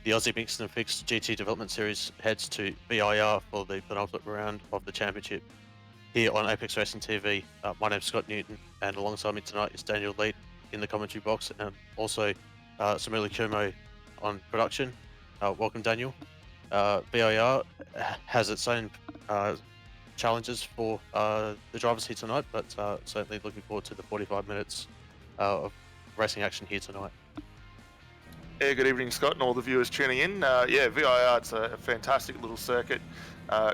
The Aussie Mixed and Fixed GT Development Series heads to VIR for the penultimate round of the championship here on Apex Racing TV. My name's Scott Newton, and alongside me tonight is Daniel Lead in the commentary box, and also Samuli Kumo on production. Welcome, Daniel. VIR has its own challenges for the drivers here tonight, but certainly looking forward to the 45 minutes of racing action here tonight. Yeah, good evening, Scott, and all the viewers tuning in. VIR, it's a fantastic little circuit.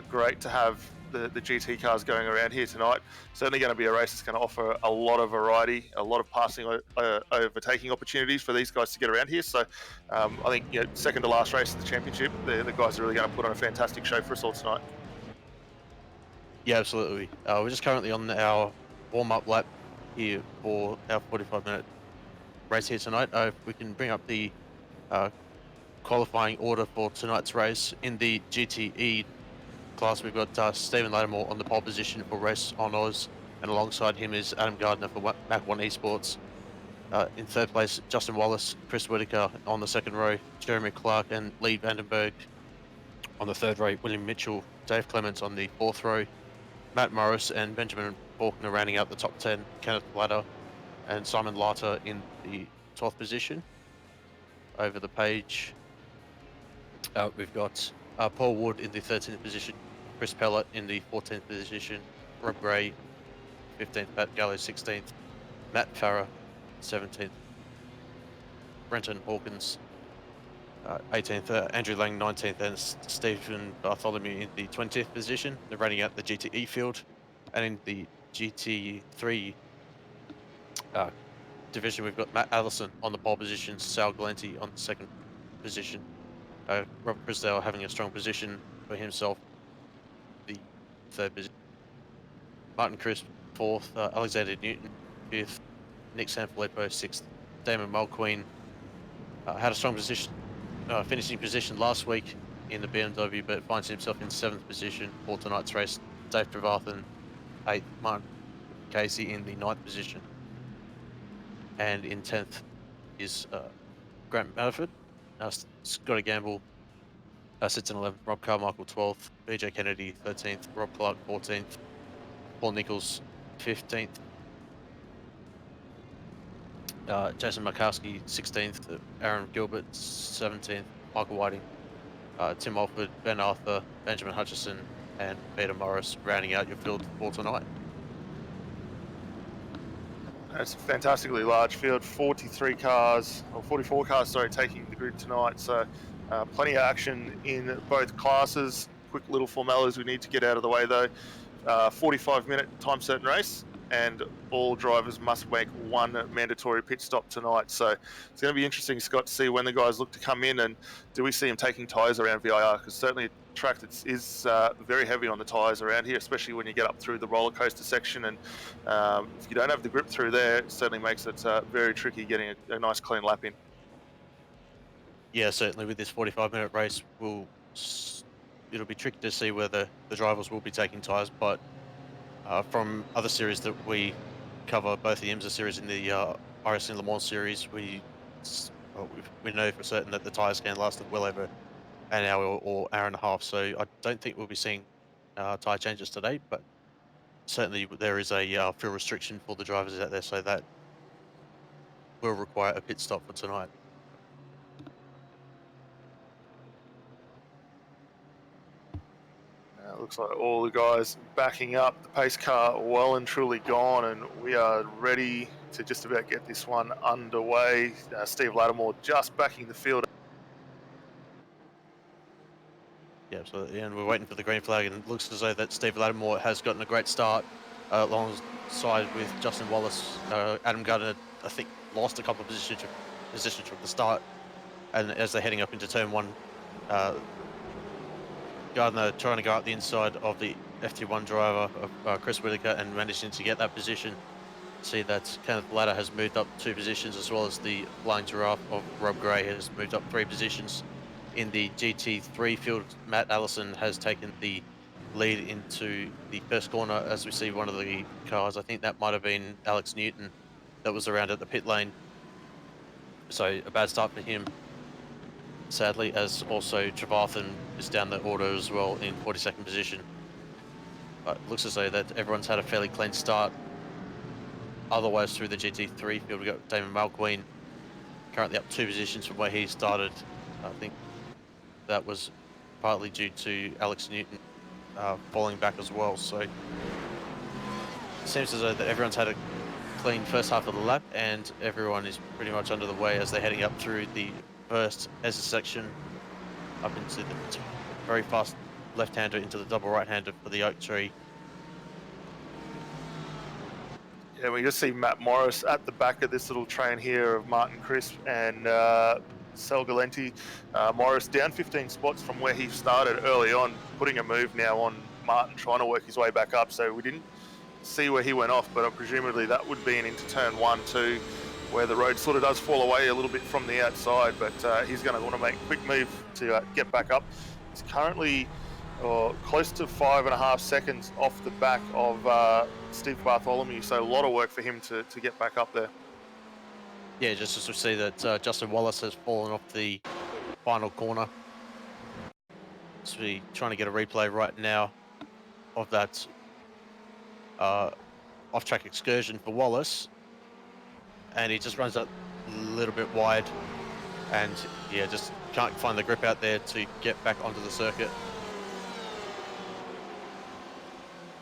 Great to have the GT cars going around here tonight. Certainly going to be a race that's going to offer a lot of variety, a lot of passing overtaking opportunities for these guys to get around here. So I think, second to last race of the championship, the guys are really going to put on a fantastic show for us all tonight. Yeah, absolutely. We're just currently on our warm-up lap here for our 45-minute race here tonight. If we can bring up the qualifying order for tonight's race. In the GTE class, we've got Stephen Lattimore on the pole position for Race on Oz, and alongside him is Adam Gardner for Mach 1 Esports. In third place, Justin Wallace, Chris Whitaker on the second row, Jeremy Clark and Lee Vandenberg on the third row, William Mitchell, Dave Clements on the fourth row, Matt Morris and Benjamin Faulkner rounding out the top 10, Kenneth Blatter and Simon Larter in the 12th position. Over the page, we've got Paul Wood in the 13th position, Chris Pellett in the 14th position, Rob Gray 15th, Pat Gallo 16th, Matt Farrer 17th, Brenton Hawkins 18th, Andrew Lang 19th, and Stephen Bartholomew in the 20th position. They're running out the GTE field, and in the GT3 division, we've got Matt Allison on the pole position, Sal Galante on the second position, Robert Chrisdale having a strong position for himself, the third position, Martin Crisp fourth, Alexander Newton fifth, Nick Sanfilippo sixth, Damon Mulqueen had a strong position, finishing position last week in the BMW, but finds himself in seventh position for tonight's race. Dave Trevarthen eighth, Martin Casey in the ninth position. And in 10th is Grant Manafort. Scotty Gamble sits in 11th. Rob Carmichael 12th. BJ Kennedy 13th. Rob Clark 14th. Paul Nichols 15th. Jason Markowski 16th. Aaron Gilbert 17th. Michael Whiting. Tim Alford, Ben Arthur, Benjamin Hutchison, and Peter Morris rounding out your field for tonight. It's a fantastically large field, 44 cars, taking the grid tonight. So plenty of action in both classes. Quick little formalities we need to get out of the way though. 45-minute time certain race, and all drivers must make one mandatory pit stop tonight. So it's going to be interesting, Scott, to see when the guys look to come in, and do we see them taking tyres around VIR, because certainly a track that is very heavy on the tyres around here, especially when you get up through the roller coaster section, and if you don't have the grip through there, it certainly makes it very tricky getting a nice clean lap in. Yeah, certainly with this 45-minute race, it'll be tricky to see whether the drivers will be taking tyres, but from other series that we cover, both the IMSA series and the RSN Le Mans series, we know for certain that the tyres can last well over an hour or hour and a half, so I don't think we'll be seeing tyre changes today, but certainly there is a fuel restriction for the drivers out there, so that will require a pit stop for tonight. Looks like all the guys backing up, the pace car well and truly gone, and we are ready to just about get this one underway. Steve Lattimore just backing the field. Yeah, absolutely, and we're waiting for the green flag, and it looks as though that Steve Lattimore has gotten a great start alongside with Justin Wallace. Adam Gardner, I think, lost a couple of positions from the start, and as they're heading up into turn one, Gardner trying to go up the inside of the FT1 driver of Chris Whitaker and managing to get that position. See that Kenneth Blatter has moved up 2 positions, as well as the Flying Giraffe of Rob Gray has moved up 3 positions. In the GT3 field, Matt Allison has taken the lead into the first corner, as we see one of the cars. I think that might have been Alex Newton that was around at the pit lane. So a bad start for him. sadly, as also Trevathan is down the order as well in 42nd position. But it looks as though that everyone's had a fairly clean start. Otherwise, through the GT3 field, we've got Damon Malqueen currently up 2 positions from where he started. I think that was partly due to Alex Newton falling back as well. So it seems as though that everyone's had a clean first half of the lap, and everyone is pretty much under the way as they're heading up through the first ESA section up into the very fast left-hander into the double right-hander for the oak tree. Yeah, we just see Matt Morris at the back of this little train here of Martin Crisp and Sel Galenti. Morris down 15 spots from where he started early on, putting a move now on Martin, trying to work his way back up. So we didn't see where he went off, but presumably that would be an into turn 1, 2, where the road sort of does fall away a little bit from the outside, but he's going to want to make a quick move to get back up. He's currently close to 5.5 seconds off the back of Steve Bartholomew, so a lot of work for him to get back up there. Yeah, just as we see that Justin Wallace has fallen off the final corner. So we're trying to get a replay right now of that off-track excursion for Wallace, and he just runs a little bit wide, and yeah, just can't find the grip out there to get back onto the circuit,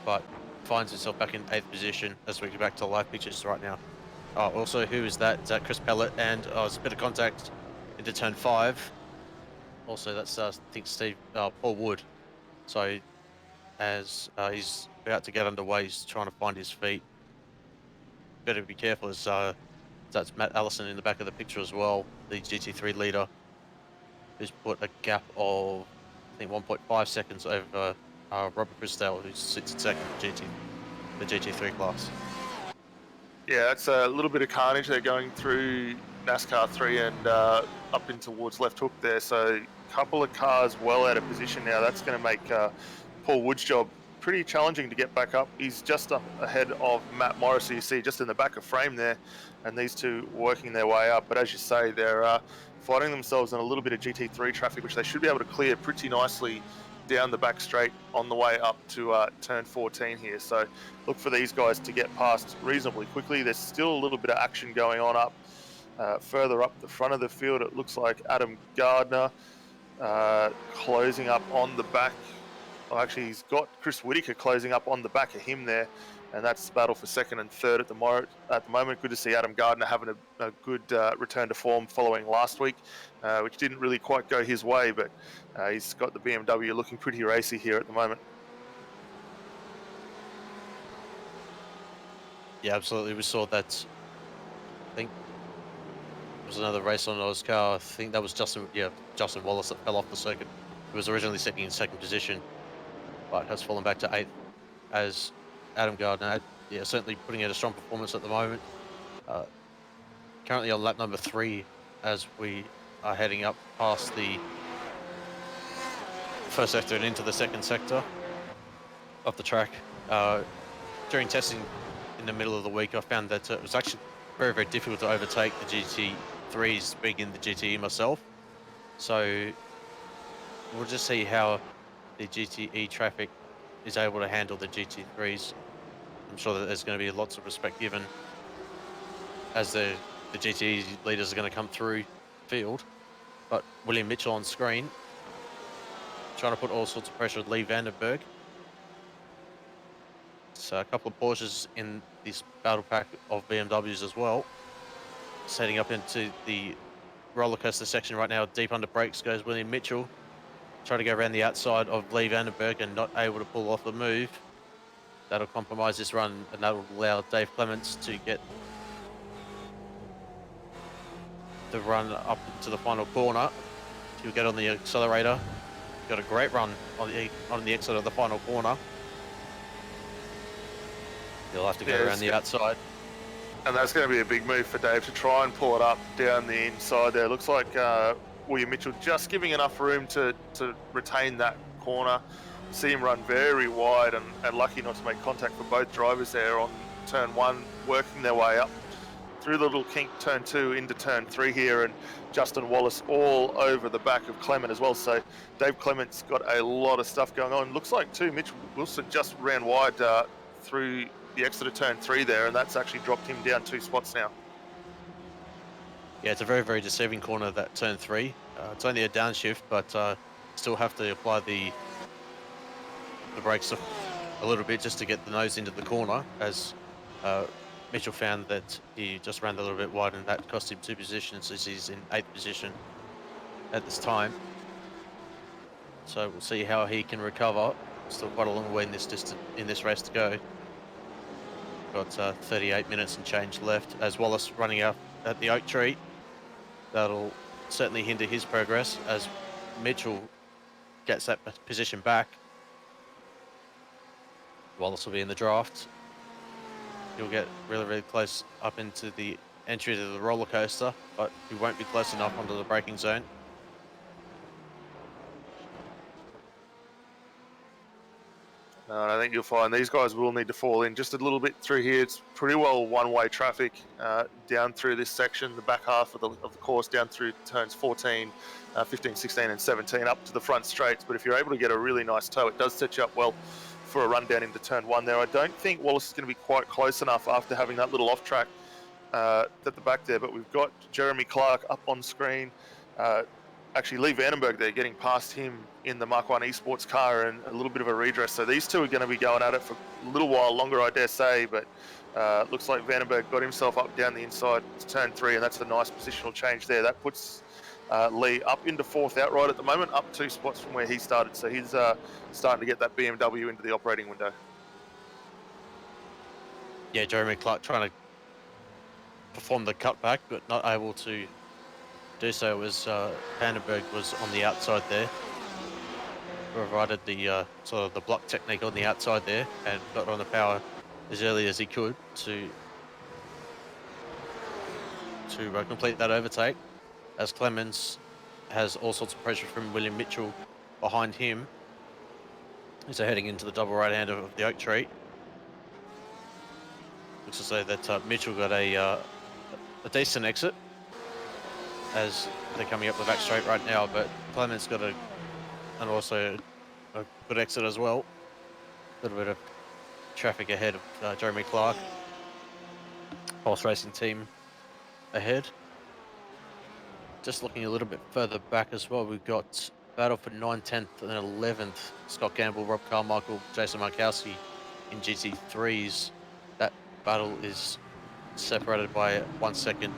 but finds himself back in 8th position as we get back to live pictures right now. Also, who is that? Is that Chris Pellet? And there's a bit of contact into turn 5. Also, that's I think Paul Wood. So as he's about to get underway, he's trying to find his feet. Better be careful as that's Matt Allison in the back of the picture as well, the GT3 leader, who's put a gap of I think 1.5 seconds over Robert Christelle, who sits in second for the GT3 class. Yeah, that's a little bit of carnage. They're going through NASCAR 3 and up in towards left hook there. So a couple of cars well out of position now. That's going to make Paul Wood's job pretty challenging to get back up. He's just up ahead of Matt Morris, who you see just in the back of frame there, and these two working their way up. But as you say, they're fighting themselves in a little bit of GT3 traffic, which they should be able to clear pretty nicely down the back straight on the way up to turn 14 here. So look for these guys to get past reasonably quickly. There's still a little bit of action going on up further up the front of the field. It looks like Adam Gardner closing up on the back. Well, actually, he's got Chris Whitaker closing up on the back of him there, and that's battle for second and third at the moment. Good to see Adam Gardner having a good return to form following last week, which didn't really quite go his way, but he's got the BMW looking pretty racy here at the moment. Yeah, absolutely. We saw that. I think there was another race on his car. I think that was Justin Wallace that fell off the circuit. He was originally sitting in second position, but has fallen back to 8th as Adam Gardner. Yeah, certainly putting in a strong performance at the moment. Currently on lap number 3 as we are heading up past the first sector and into the second sector of the track. During testing in the middle of the week, I found that it was actually very, very difficult to overtake the GT3s, being in the GTE myself. So we'll just see how the GTE traffic is able to handle the GT3s. I'm sure that there's going to be lots of respect given as the GTE leaders are going to come through field. But William Mitchell on screen, trying to put all sorts of pressure on Lee Vandenberg. So a couple of Porsches in this battle pack of BMWs as well. Setting up into the roller coaster section right now, deep under brakes goes William Mitchell. Trying to go around the outside of Lee Vandenberg and not able to pull off the move. That'll compromise this run, and that'll allow Dave Clements to get the run up to the final corner. He'll get on the accelerator. Got a great run on the exit of the final corner. He'll have to go around the outside. And that's going to be a big move for Dave to try and pull it up down the inside there. Looks like William Mitchell just giving enough room to retain that corner. See him run very wide and lucky not to make contact for both drivers there on turn 1, working their way up through the little kink turn 2 into turn 3 here, and Justin Wallace all over the back of Clement as well. So Dave Clement's got a lot of stuff going on. Looks like too, Mitch Wilson just ran wide through the exit of turn 3 there, and that's actually dropped him down 2 spots now. Yeah, it's a very, very deceiving corner, that turn 3. It's only a downshift, but still have to apply the brakes a little bit just to get the nose into the corner, as Mitchell found that he just ran a little bit wide, and that cost him 2 positions, as he's in 8th position at this time. So we'll see how he can recover. Still quite a long way in this race to go. Got 38 minutes and change left, as Wallace running out at the oak tree. That'll certainly hinder his progress as Mitchell gets that position back. Wallace will be in the draft. He'll get really, really close up into the entry to the roller coaster, but he won't be close enough onto the braking zone. And I think you'll find these guys will need to fall in just a little bit through here. It's pretty well one-way traffic down through this section, the back half of the course, down through turns 14, 15, 16, and 17, up to the front straights. But if you're able to get a really nice toe, it does set you up well for a run down into turn 1 there. I don't think Wallace is going to be quite close enough after having that little off-track at the back there. But we've got Jeremy Clark up on screen. Actually, Lee Vandenberg there, getting past him in the Mark 1 Esports car, and a little bit of a redress. So these two are going to be going at it for a little while longer, I dare say, but looks like Vandenberg got himself up down the inside to turn 3, and that's a nice positional change there. That puts Lee up into 4th outright at the moment, up 2 spots from where he started. So he's starting to get that BMW into the operating window. Yeah, Jeremy Clark trying to perform the cutback, but not able to do so, as Vandenberg was on the outside there. Provided the sort of the block technique on the outside there, and got on the power as early as he could to complete that overtake, as Clemens has all sorts of pressure from William Mitchell behind him. So heading into the double right-hander of the oak tree. Looks as though that Mitchell got a decent exit, as they're coming up the back straight right now, but Clemens got and also a good exit as well. A little bit of traffic ahead of Jeremy Clark. Pulse Racing team ahead. Just looking a little bit further back as well, we've got battle for 9th, 10th and 11th. Scott Gamble, Rob Carmichael, Jason Markowski in GT3s. That battle is separated by 1 second.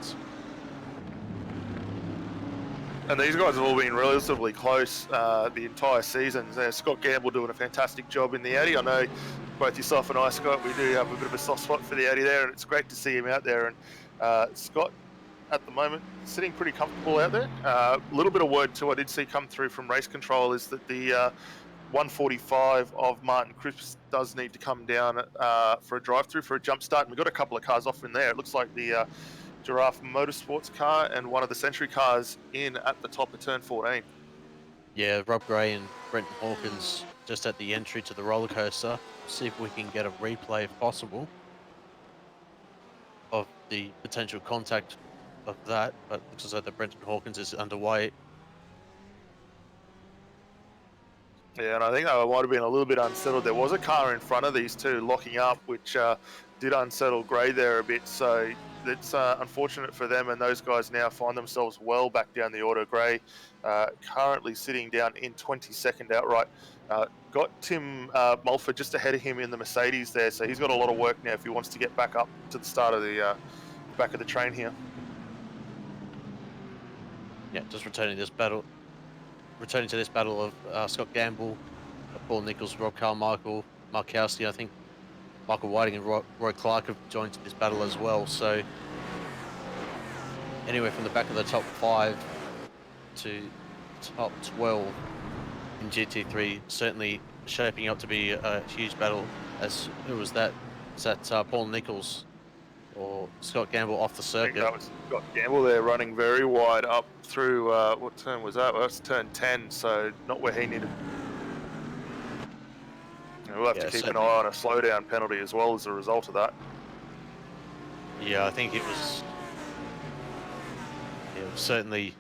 And these guys have all been relatively close the entire season. Scott Gamble doing a fantastic job in the Audi. I know both yourself and I, Scott, we do have a bit of a soft spot for the Audi there, and it's great to see him out there. And Scott, at the moment, sitting pretty comfortable out there. A little bit of word too I did see come through from race control is that the 145 of Martin Cripps does need to come down for a drive-through for a jump start. And we've got a couple of cars off in there. It looks like the Giraffe Motorsports car and one of the Century cars in at the top of turn 14. Yeah, Rob Gray and Brenton Hawkins just at the entry to the roller coaster. See if we can get a replay, if possible, of the potential contact of that. But looks as though the Brenton Hawkins is underway. Yeah, and I think I might have been a little bit unsettled. There was a car in front of these two locking up, which did unsettle Gray there a bit. So it's unfortunate for them, and those guys now find themselves well back down the order. Gray currently sitting down in 22nd outright. Got Tim Mulford just ahead of him in the Mercedes there, so he's got a lot of work now if he wants to get back up to the start of the back of the train here. Yeah, just returning to this battle of Scott Gamble, Paul Nichols, Rob Carmichael, Markowski. I think Michael Whiting and Roy Clark have joined this battle as well. So anywhere from the back of the top 5 to top 12 in GT3, certainly shaping up to be a huge battle. As who was that? Is that Paul Nichols or Scott Gamble off the circuit? I think that was Scott Gamble there, running very wide up through what turn was that? Well, that's turn 10, so not where he needed. We'll have to keep an eye on a slowdown penalty as well as a result of that. Yeah, I think it was certainly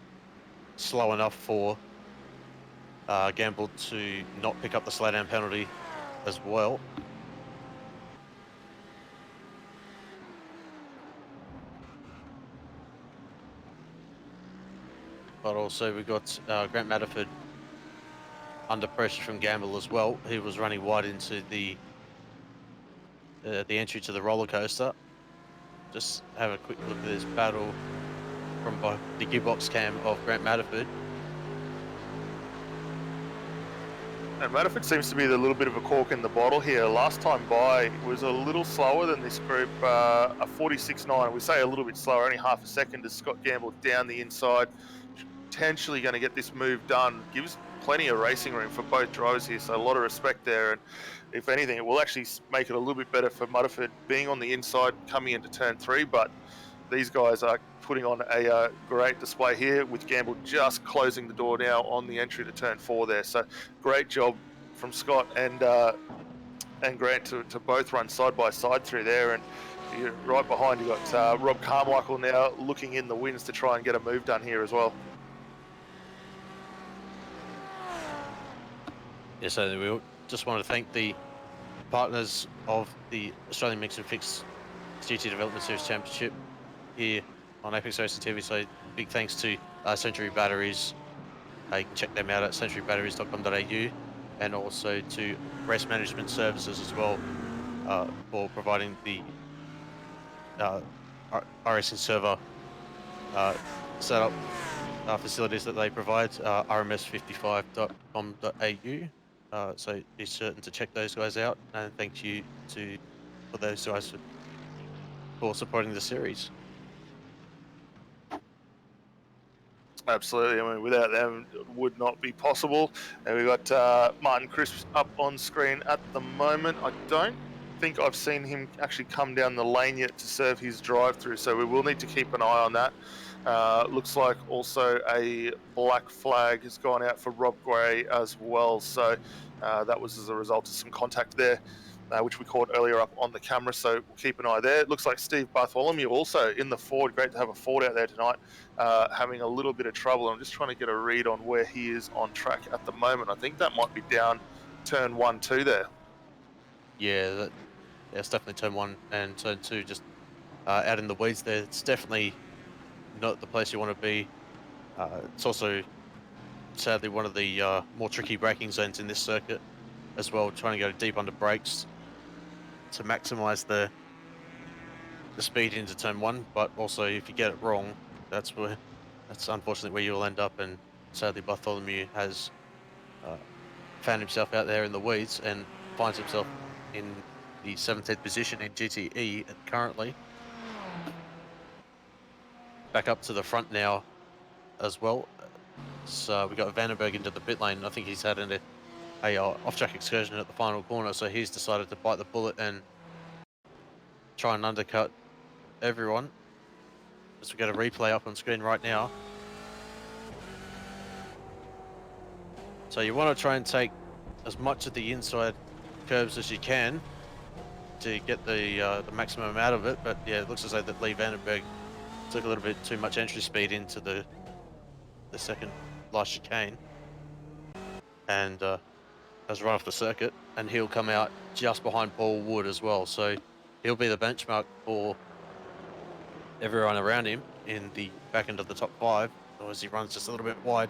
slow enough for Gamble to not pick up the slowdown penalty as well. But also we've got Grant Matterford under pressure from Gamble as well. He was running wide into the entry to the roller coaster. Just have a quick look at this battle from the gearbox cam of Grant Matterford. And Matterford seems to be a little bit of a cork in the bottle here. Last time by was a little slower than this group, a 46.9. We say a little bit slower, only half a second as Scott Gamble down the inside. Potentially going to get this move done. Gives plenty of racing room for both drivers here, so a lot of respect there. And if anything, it will actually make it a little bit better for Matterford being on the inside coming into turn 3. But these guys are putting on a great display here with Gamble just closing the door now on the entry to turn 4 there. So great job from Scott and Grant to both run side by side through there. And you're right behind, you got Rob Carmichael now looking in the wins to try and get a move done here as well. Yeah, so we just want to thank the partners of the Australian Mix and Fix GT Development Series Championship here on ApexRacingTV. So big thanks to Century Batteries. You can check them out at centurybatteries.com.au, and also to Race Management Services as well for providing the racing server setup facilities that they provide, rms55.com.au. So be certain to check those guys out, and thank you for those guys for supporting the series. Absolutely. I mean, without them, it would not be possible. And we've got Martin Crisp up on screen at the moment. I don't think I've seen him actually come down the lane yet to serve his drive-through, so we will need to keep an eye on that. Looks like also a black flag has gone out for Rob Gray as well, so that was as a result of some contact there, which we caught earlier up on the camera, so we'll keep an eye there. It looks like Steve Bartholomew also in the Ford. Great to have a Ford out there tonight, having a little bit of trouble. I'm just trying to get a read on where he is on track at the moment. I think that might be down turn 1, 2 there. Yeah, it's definitely turn 1 and turn 2, just out in the weeds there. It's definitely not the place you want to be. It's also sadly one of the more tricky braking zones in this circuit as well, trying to go deep under brakes to maximize the speed into turn 1, but also if you get it wrong, that's unfortunately where you'll end up. And sadly Bartholomew has found himself out there in the weeds and finds himself in the 17th position in GTE currently. Back up to the front now as well. So we got Vandenberg into the pit lane. I think he's had a off-track excursion at the final corner, so he's decided to bite the bullet and try and undercut everyone. As we get a replay up on screen right now. So you want to try and take as much of the inside curbs as you can to get the maximum out of it. But yeah, it looks as though that Lee Vandenberg took a little bit too much entry speed into the second last chicane, and has run off the circuit, and he'll come out just behind Paul Wood as well. So he'll be the benchmark for everyone around him in the back end of the top 5, or as he runs just a little bit wide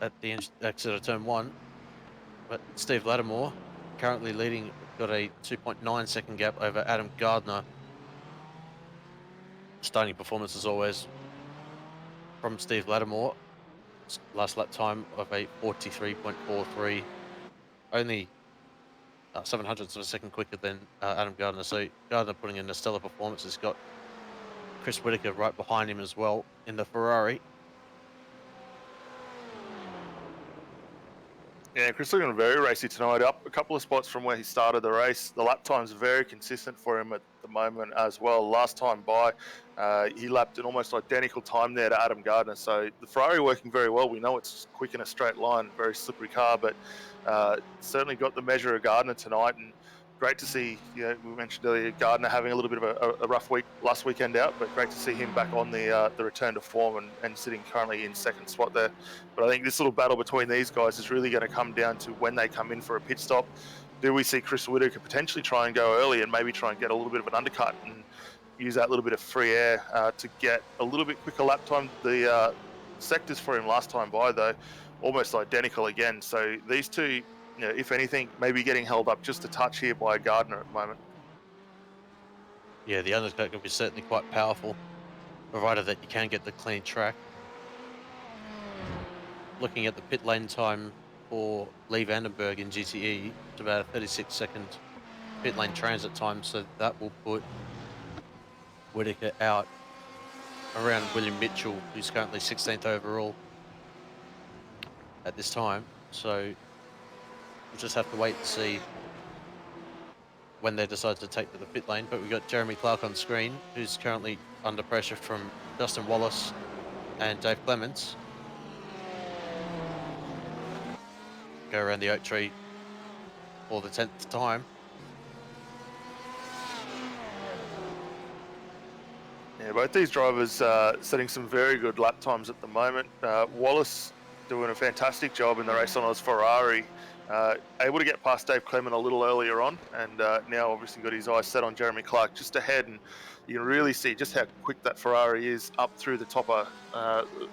at the exit of turn 1. But Steve Lattimore currently leading, got a 2.9 second gap over Adam Gardner. Stunning performance as always from Steve Lattimore. Last lap time of a 43.43, only 700ths of a second quicker than Adam Gardner. So Gardner putting in a stellar performance. Has got Chris Whitaker right behind him as well in the Ferrari. Yeah, Chris looking very racy tonight, up a couple of spots from where he started the race. The lap time's very consistent for him at the moment as well. Last time by, he lapped an almost identical time there to Adam Gardner. So the Ferrari working very well. We know it's quick in a straight line, very slippery car, but certainly got the measure of Gardner tonight. And great to see, we mentioned earlier Gardner having a little bit of a rough week last weekend out, but great to see him back on the return to form and sitting currently in second spot there. But I think this little battle between these guys is really going to come down to when they come in for a pit stop. Do we see Chris Whittaker potentially try and go early and maybe try and get a little bit of an undercut and use that little bit of free air to get a little bit quicker lap time? The sectors for him last time by, though, almost identical again. So these two, if anything, maybe getting held up just a touch here by Gardner at the moment. Yeah, the undercut can be certainly quite powerful, provided that you can get the clean track. Looking at the pit lane time for Lee Vandenberg in GTE, it's about a 36-second pit lane transit time, so that will put Whittaker out around William Mitchell, who's currently 16th overall at this time. So we'll just have to wait and see when they decide to take to the pit lane. But we've got Jeremy Clark on screen, who's currently under pressure from Justin Wallace and Dave Clements. Go around the oak tree for the 10th time. Yeah, both these drivers setting some very good lap times at the moment. Wallace doing a fantastic job in the race on his Ferrari, able to get past Dave Clement a little earlier on, and now obviously got his eyes set on Jeremy Clark just ahead, and you can really see just how quick that Ferrari is up through the top of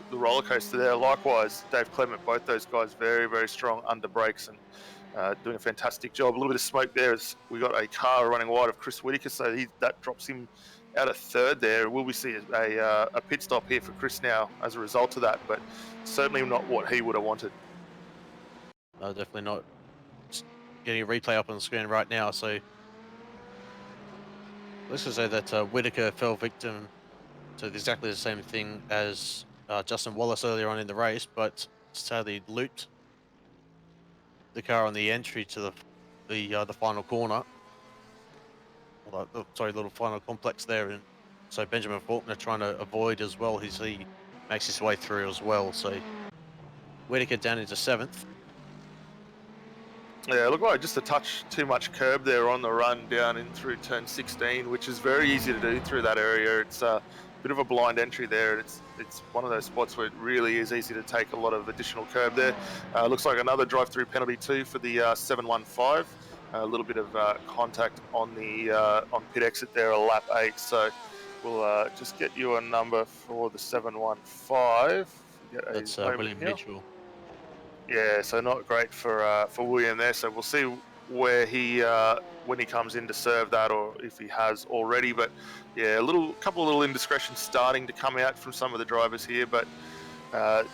the roller coaster there. Likewise, Dave Clement, both those guys very, very strong under brakes and doing a fantastic job. A little bit of smoke there as we got a car running wide of Chris Whittaker, so that drops him out of third there. Will we see a pit stop here for Chris now as a result of that? But certainly not what he would have wanted. No, definitely not. Just getting a replay up on the screen right now. So let's just say that Whittaker fell victim to exactly the same thing as Justin Wallace earlier on in the race, but sadly looped the car on the entry to the final corner. Sorry, little final complex there, and so Benjamin Faulkner trying to avoid as well. He makes his way through as well. So Whittaker down into 7th. Yeah, looked like just a touch too much curb there on the run down in through turn 16, which is very easy to do through that area. It's a bit of a blind entry there. It's one of those spots where it really is easy to take a lot of additional curb there. Looks like another drive-through penalty too for the 715. A little bit of contact on the on pit exit there, a lap 8. So we'll just get you a number for the 715. That's William Mitchell. Yeah, so not great for William there. So we'll see where he when he comes in to serve that, or if he has already. But yeah, couple of little indiscretions starting to come out from some of the drivers here. But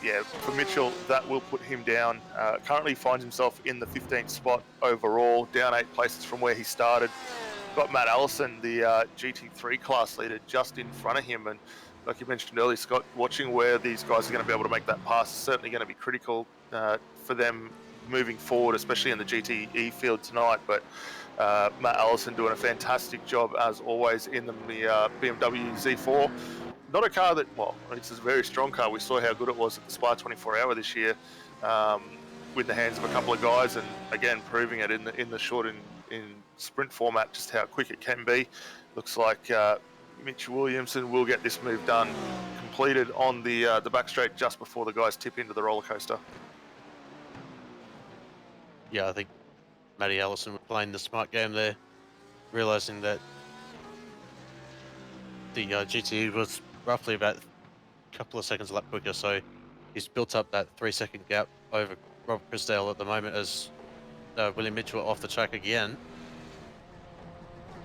yeah, for Mitchell, that will put him down. Currently finds himself in the 15th spot overall, down 8 places from where he started. Got Matt Allison, the GT3 class leader, just in front of him. And like you mentioned earlier, Scott, watching where these guys are going to be able to make that pass is certainly going to be critical for them moving forward, especially in the GTE field tonight. But Matt Allison doing a fantastic job, as always, in the BMW Z4. Not a car that, well, it's a very strong car. We saw how good it was at the Spa 24 Hour this year with the hands of a couple of guys, and again, proving it in the short in sprint format, just how quick it can be. Looks like Mitch Williamson will get this move done, completed on the back straight just before the guys tip into the roller coaster. Yeah, I think Matty Allison was playing the smart game there, realizing that the GTE was roughly about a couple of seconds a lap quicker, so he's built up that 3-second gap over Rob Chrisdale at the moment as William Mitchell off the track again.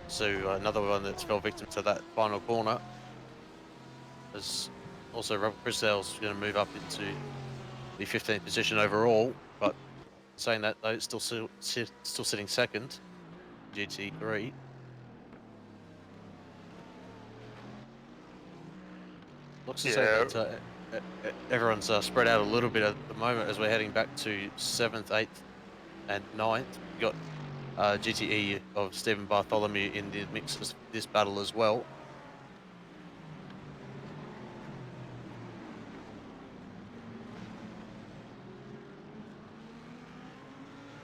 So another one that's fell victim to that final corner. As also Robert Chrisdale's going to move up into the 15th position overall, but saying that though, it's still sitting second, GT3. Looks to say that everyone's spread out a little bit at the moment as we're heading back to 7th, 8th, and 9th. We've got GTE of Stephen Bartholomew in the mix of this battle as well.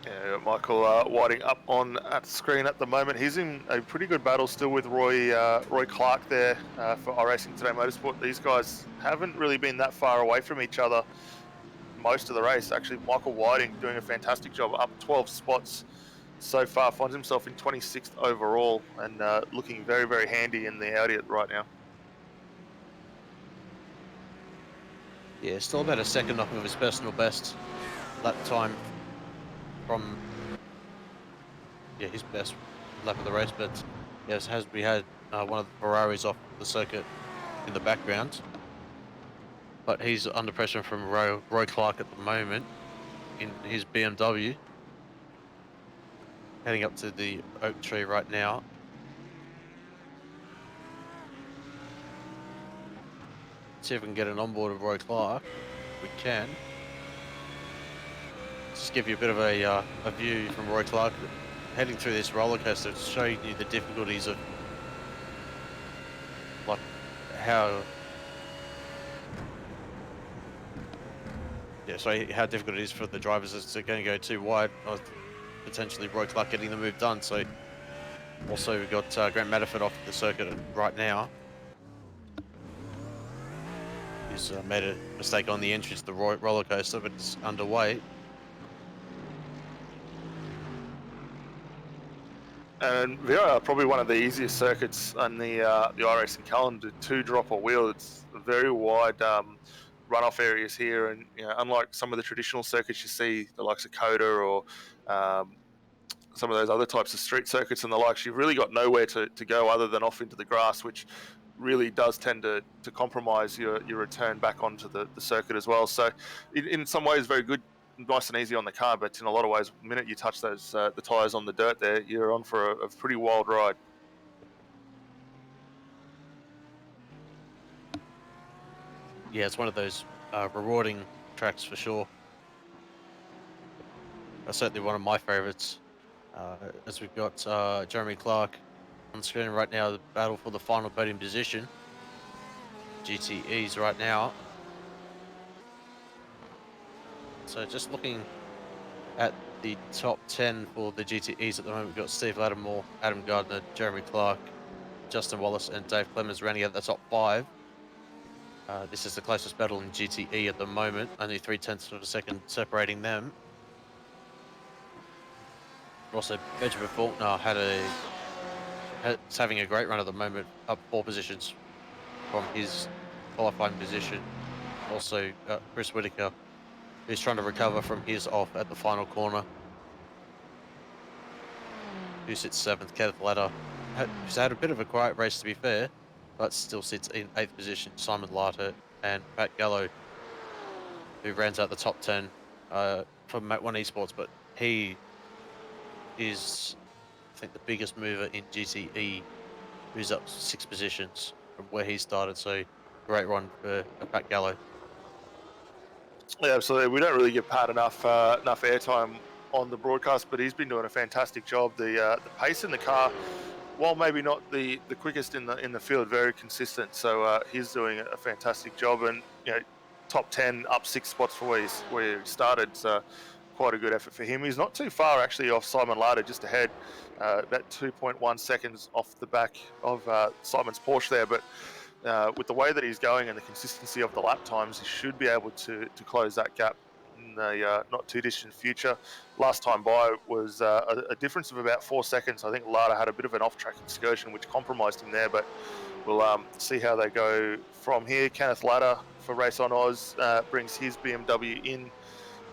Yeah, Michael Whiting up on at the screen at the moment. He's in a pretty good battle still with Roy Clark there for iRacing Today Motorsport. These guys haven't really been that far away from each other most of the race. Actually, Michael Whiting doing a fantastic job, up 12 spots so far, finds himself in 26th overall and looking very, very handy in the Audi right now. Yeah, still about a second off of his personal best lap time from his best lap of the race, but yes, we had one of the Ferraris off the circuit in the background, but he's under pressure from Roy Clark at the moment in his BMW, heading up to the oak tree right now. See if we can get an onboard of Roy Clark. We can. Just give you a bit of a view from Roy Clark heading through this roller coaster, showing you the difficulties of like how difficult it is for the drivers. It's going to go too wide, or potentially Roy Clark getting the move done. So also we've got Grant Matterford off the circuit right now. He's made a mistake on the entrance to the roller coaster, but it's underway. And VIR are probably one of the easiest circuits on the iRacing calendar to drop a wheel. It's very wide runoff areas here, and unlike some of the traditional circuits you see, the likes of Coda or some of those other types of street circuits and the likes, you've really got nowhere to go other than off into the grass, which really does tend to compromise your return back onto the circuit as well. So in some ways very good, nice and easy on the car, but in a lot of ways, the minute you touch those the tyres on the dirt there, you're on for a pretty wild ride. Yeah, it's one of those rewarding tracks for sure. Certainly one of my favourites. As we've got Jeremy Clark on screen right now, the battle for the final podium position. GTEs right now. So just looking at the top 10 for the GTEs at the moment, we've got Steve Lattimore, Adam Gardner, Jeremy Clark, Justin Wallace and Dave Clemens rounding out the top 5. This is the closest battle in GTE at the moment, only 0.3 of a second separating them. Also, Benjamin Faulkner is having a great run at the moment, up 4 positions from his qualifying position. Also, Chris Whitaker, who's trying to recover from his off at the final corner, who sits 7th. Kenneth Latta, who's had a bit of a quiet race to be fair, but still sits in 8th position. Simon Larter and Pat Gallo, who rounds out the top 10 from Mat 1 Esports, but he is, I think, the biggest mover in GTE, who's up 6 positions from where he started. So great run for Pat Gallo. Yeah, absolutely. We don't really give Pat enough airtime on the broadcast, but he's been doing a fantastic job. The pace in the car, while maybe not the quickest in the field, very consistent. So he's doing a fantastic job, and top 10, up 6 spots for where he started. So quite a good effort for him. He's not too far actually off Simon Larder, just ahead, about 2.1 seconds off the back of Simon's Porsche there. But with the way that he's going and the consistency of the lap times, he should be able to close that gap in the not too distant future. Last time by was a difference of about 4 seconds. I think Larder had a bit of an off-track excursion which compromised him there, but we'll see how they go from here. Kenneth Latta for Race on Oz brings his BMW in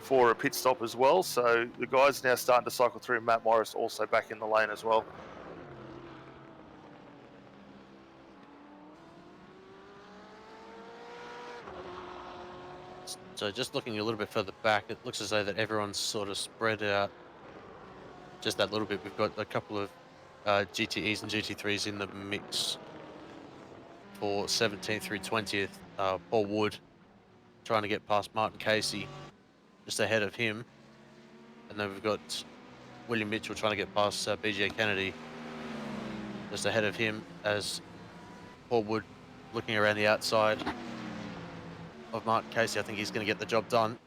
for a pit stop as well. So the guys now starting to cycle through. Matt Morris also back in the lane as well. So just looking a little bit further back, it looks as though that everyone's sort of spread out just that little bit. We've got a couple of GTEs and GT3s in the mix for 17th through 20th. Paul Wood trying to get past Martin Casey, just ahead of him. And then we've got William Mitchell trying to get past BJ Kennedy, just ahead of him, as Paul Wood looking around the outside of Martin Casey. I think he's going to get the job done.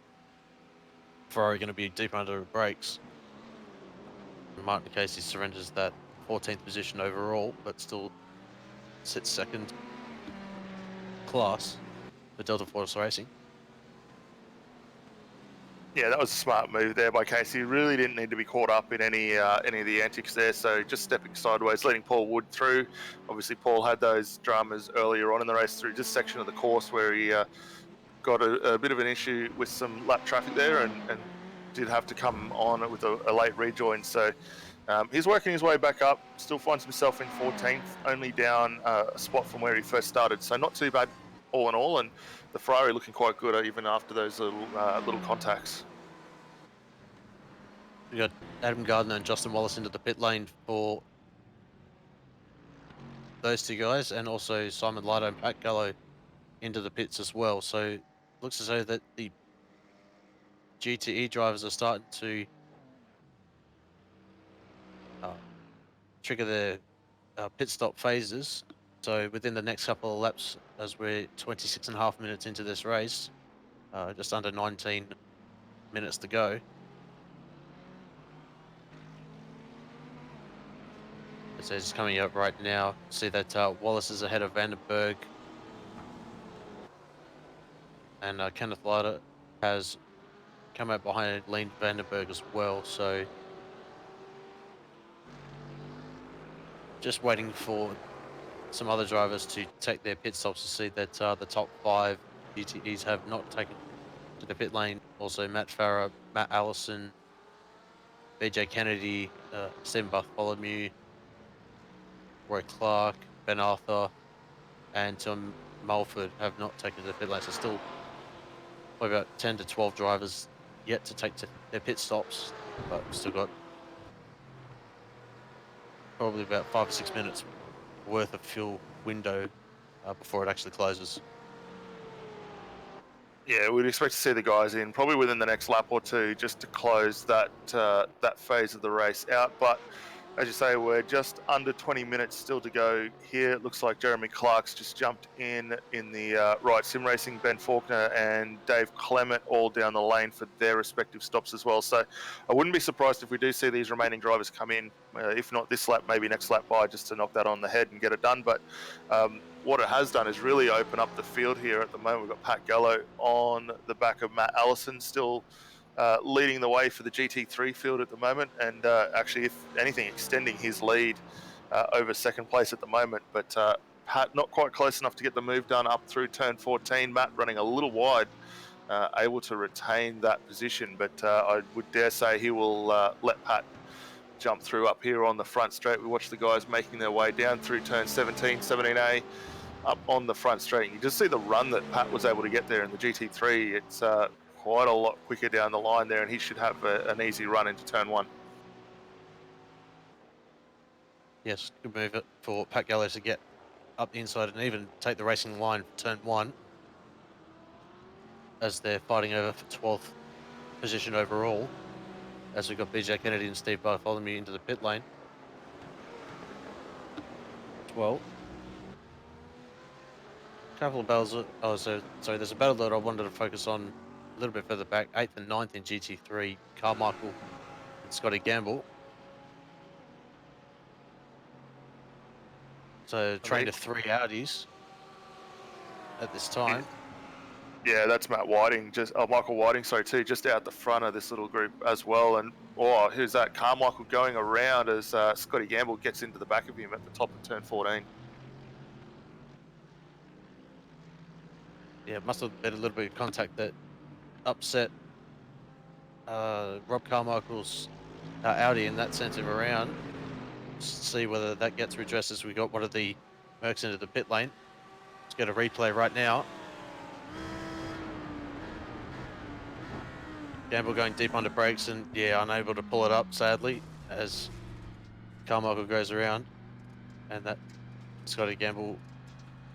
Ferrari going to be deep under the brakes. Martin Casey surrenders that 14th position overall, but still sits second class for Delta Force Racing. Yeah, that was a smart move there by Casey. He really didn't need to be caught up in any of the antics there. So just stepping sideways, letting Paul Wood through. Obviously, Paul had those dramas earlier on in the race through this section of the course where he got a bit of an issue with some lap traffic there and did have to come on with a late rejoin. So he's working his way back up. Still finds himself in 14th, only down a spot from where he first started. So not too bad all in all, and the Ferrari looking quite good even after those little contacts. We got Adam Gardner and Justin Wallace into the pit lane for those two guys, and also Simon Lido and Pat Gallo into the pits as well. So it looks as though that the GTE drivers are starting to trigger their pit stop phases. So within the next couple of laps, as we're 26.5 minutes into this race, just under 19 minutes to go. So it's coming up right now. See that Wallace is ahead of Vandenberg. And Kenneth Lido has come out behind and leaned Vandenberg as well. So just waiting for some other drivers to take their pit stops to see that the top 5 GTEs have not taken to the pit lane. Also Matt Farah, Matt Allison, BJ Kennedy, Stephen Bartholomew, Roy Clark, Ben Arthur, and Tom Mulford have not taken to the pit lane. So still probably about 10 to 12 drivers yet to take to their pit stops, but we've still got probably about 5 or 6 minutes worth of fuel window before it actually closes. Yeah, we'd expect to see the guys in probably within the next lap or two just to close that that phase of the race out. But as you say, we're just under 20 minutes still to go here. It looks like Jeremy Clark's just jumped in the Right Sim Racing, Ben Faulkner and Dave Clement all down the lane for their respective stops as well. So I wouldn't be surprised if we do see these remaining drivers come in, if not this lap, maybe next lap by, just to knock that on the head and get it done. But what it has done is really open up the field here at the moment. We've got Pat Gallo on the back of Matt Allison still leading the way for the GT3 field at the moment, and actually, if anything, extending his lead over second place at the moment. But Pat not quite close enough to get the move done up through turn 14. Matt running a little wide, able to retain that position, but I would dare say he will let Pat jump through up here on the front straight. We watch the guys making their way down through turn 17, 17A, up on the front straight. You just see the run that Pat was able to get there in the GT3. It's quite a lot quicker down the line there, and he should have an easy run into turn 1. Yes, good move for Pat Gallo to get up the inside and even take the racing line for turn 1 as they're fighting over for 12th position overall, as we've got BJ Kennedy and Steve Bartholomew into the pit lane. 12. Couple of battles. Oh, so sorry. There's a battle that I wanted to focus on a little bit further back. 8th and 9th in GT3. Carmichael and Scotty Gamble. So train to 3 Audis at this time. Yeah, that's Matt Whiting, Michael Whiting, sorry, too, just out the front of this little group as well. And who's that? Carmichael going around as Scotty Gamble gets into the back of him at the top of turn 14. Yeah, must have been a little bit of contact that upset Rob Carmichael's Audi, and that sent him around. See whether that gets redressed as we got one of the Mercs into the pit lane. Let's get a replay right now. Gamble going deep under brakes and, yeah, unable to pull it up, sadly, as Carmichael goes around. And that Scotty Gamble,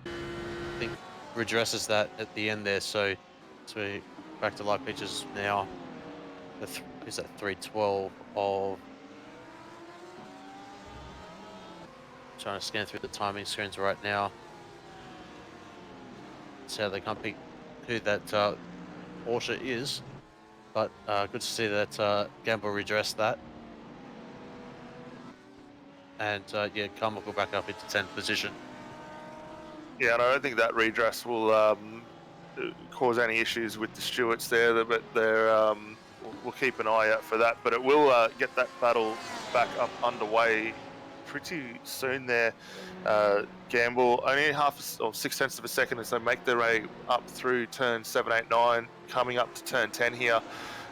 I think, redresses that at the end there. So back to live pictures now. Is that 312 of... Trying to scan through the timing screens right now. See how they can't pick who that Porsche is. But good to see that Gamble redressed that. and yeah, Carmichael back up into 10th position. Yeah, and I don't think that redress will cause any issues with the Stewarts there, but we'll keep an eye out for that. But it will get that battle back up underway pretty soon there. Gamble only or 6/10 of a second as they make their way up through turn 7, 8, 9, coming up to turn 10 here,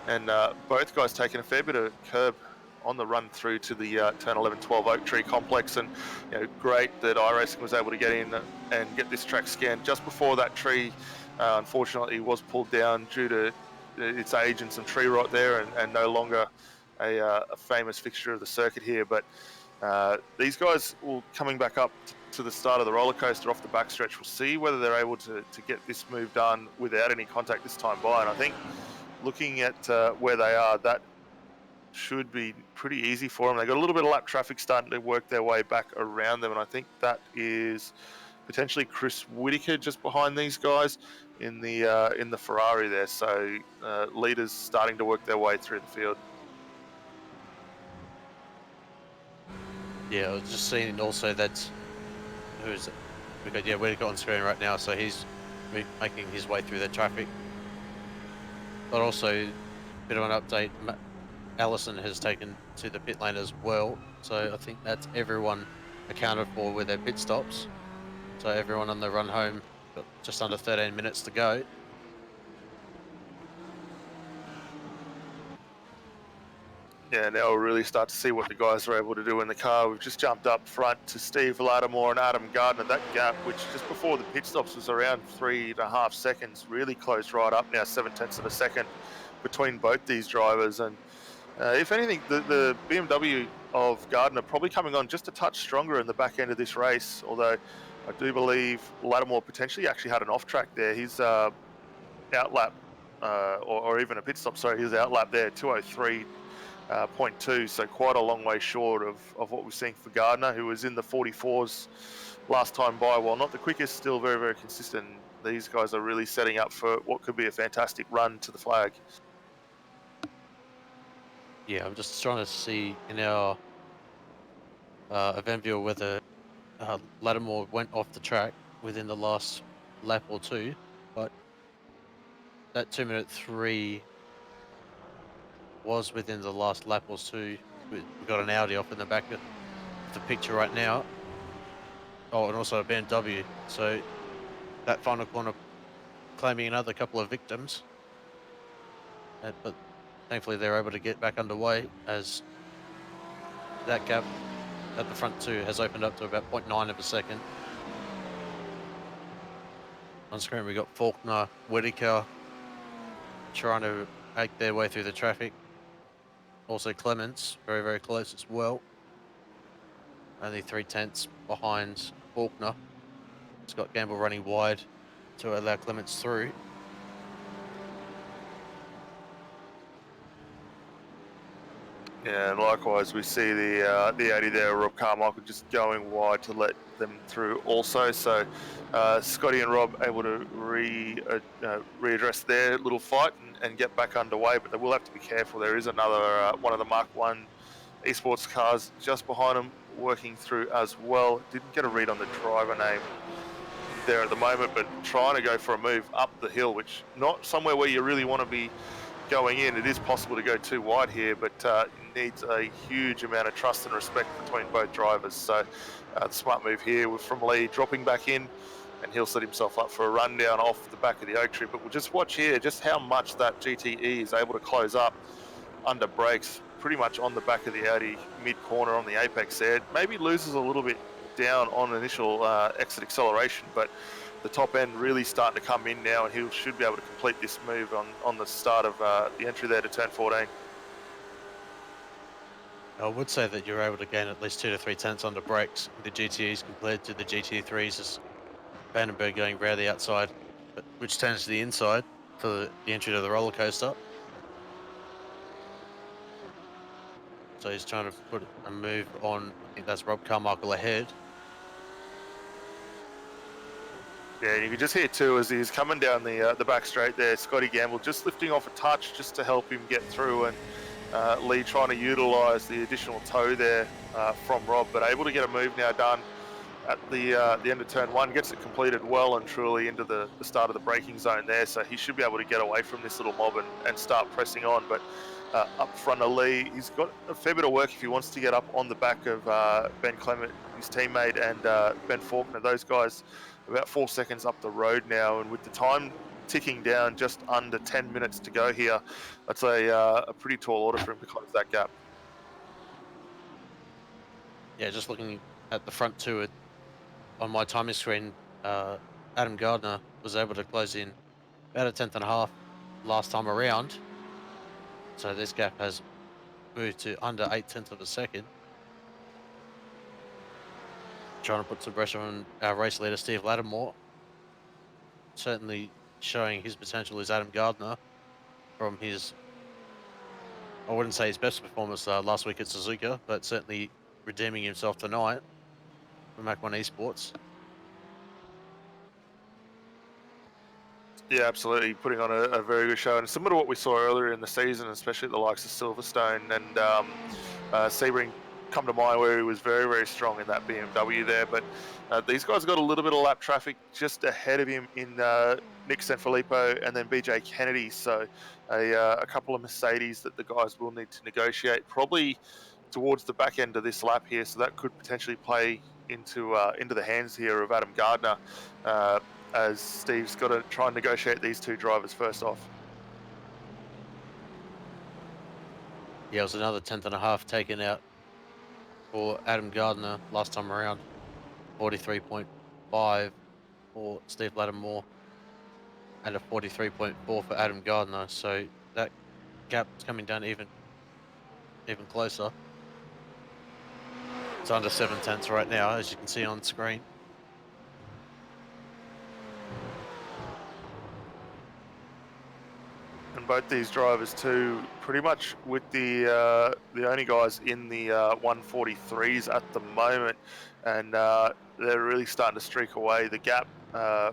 and both guys taking a fair bit of curb on the run through to the turn 11, 12 Oak Tree complex. And great that iRacing was able to get in and get this track scanned just before that tree unfortunately was pulled down due to its age and some tree rot there, and no longer a famous fixture of the circuit here. But these guys will coming back up to the start of the roller coaster off the backstretch. We'll see whether they're able to get this move done without any contact this time by. And I think looking at where they are, that should be pretty easy for them. They got a little bit of lap traffic starting to work their way back around them, and I think that is potentially Chris Whitaker just behind these guys in the Ferrari there. So leaders starting to work their way through the field. Yeah, I was just seeing also that who is it? We got Whitaker on screen right now, so he's making his way through the traffic. But also, a bit of an update. Allison has taken to the pit lane as well, so I think that's everyone accounted for with their pit stops. So everyone on the run home, got just under 13 minutes to go. Yeah, now we'll really start to see what the guys are able to do in the car. We've just jumped up front to Steve Lattimore and Adam Gardner. That gap, which just before the pit stops was around 3.5 seconds, really closed right up now, 7/10 of a second between both these drivers. And if anything, the BMW of Gardner probably coming on just a touch stronger in the back end of this race, although I do believe Lattimore potentially actually had an off-track there. His outlap, or even a pit stop, sorry, his outlap there, 203.2, so quite a long way short of what we're seeing for Gardner, who was in the 44s last time by. While not the quickest, still very, very consistent. These guys are really setting up for what could be a fantastic run to the flag. Yeah, I'm just trying to see in our event viewer whether Lattimore went off the track within the last lap or two, but that 2:03 was within the last lap or two. We've got an Audi off in the back of the picture right now. Oh, and also a BMW. So that final corner claiming another couple of victims. But thankfully they're able to get back underway as that gap at the front two has opened up to about 0.9 of a second. On screen we got Faulkner, Whitaker trying to make their way through the traffic. Also Clements, very, very close as well. Only 3/10 behind Faulkner. Scott Gamble running wide to allow Clements through. Yeah, and likewise we see the 80 there, Rob Carmichael just going wide to let them through also. So Scotty and Rob able to readdress their little fight and get back underway, but they will have to be careful. There is another one of the Mark 1 esports cars just behind them working through as well. Didn't get a read on the driver name there at the moment, but trying to go for a move up the hill, which not somewhere where you really want to be going in. It is possible to go too wide here, but needs a huge amount of trust and respect between both drivers. So the smart move here from Lee, dropping back in, and he'll set himself up for a rundown off the back of the Oak Tree. But we'll just watch here just how much that GTE is able to close up under brakes, pretty much on the back of the Audi mid-corner on the apex there. Maybe loses a little bit down on initial exit acceleration, but the top end really starting to come in now, and he should be able to complete this move on the start of the entry there to turn 14. I would say that you're able to gain at least 2 to 3 tenths under brakes with the GTEs compared to the GT3s, as Vandenberg going round the outside, which turns to the inside for the entry to the roller coaster. So he's trying to put a move on, I think that's Rob Carmichael ahead. Yeah, you can just hear too as he's coming down the back straight there, Scotty Gamble just lifting off a touch just to help him get through, and Lee trying to utilise the additional toe there from Rob, but able to get a move now done at the end of turn one, gets it completed well and truly into the start of the braking zone there, so he should be able to get away from this little mob and start pressing on. But up front of Lee, he's got a fair bit of work if he wants to get up on the back of Ben Clement, his teammate, and Ben Faulkner. Those guys about 4 seconds up the road now, and with the time ticking down, just under 10 minutes to go here, that's a pretty tall order for him to close that gap. Yeah, just looking at the front two on my timing screen, Adam Gardner was able to close in about a tenth and a half last time around. So this gap has moved to under 0.8 of a second. Trying to put some pressure on our race leader, Steve Lattimore. Certainly showing his potential is Adam Gardner from his, I wouldn't say his best performance last week at Suzuka, but certainly redeeming himself tonight for Mach 1 Esports. Yeah, absolutely. Putting on a very good show. And similar to what we saw earlier in the season, especially at the likes of Silverstone and Sebring come to mind, where he was very, very strong in that BMW there. But these guys got a little bit of lap traffic just ahead of him in Nick Sanfilippo and then BJ Kennedy. So a couple of Mercedes that the guys will need to negotiate probably towards the back end of this lap here. So that could potentially play into the hands here of Adam Gardner. As Steve's got to try and negotiate these two drivers first off. Yeah, it was another tenth and a half taken out for Adam Gardner last time around. 43.5 for Steve Lattimore and a 43.4 for Adam Gardner. So that gap's coming down even closer. It's under 0.7 right now, as you can see on screen. And both these drivers too, pretty much with the only guys in the 143s at the moment, and they're really starting to streak away. The gap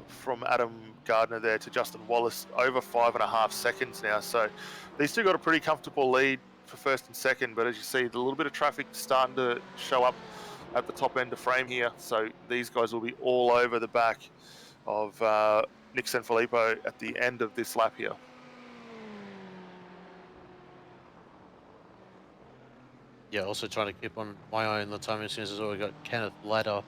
from Adam Gardner there to Justin Wallace over 5.5 seconds now. So these two got a pretty comfortable lead for first and second, but as you see, the little bit of traffic starting to show up at the top end of frame here. So these guys will be all over the back of Nick Sanfilippo at the end of this lap here. Yeah, also trying to keep on my eye on the timing screens as well. We've got Kenneth Ladder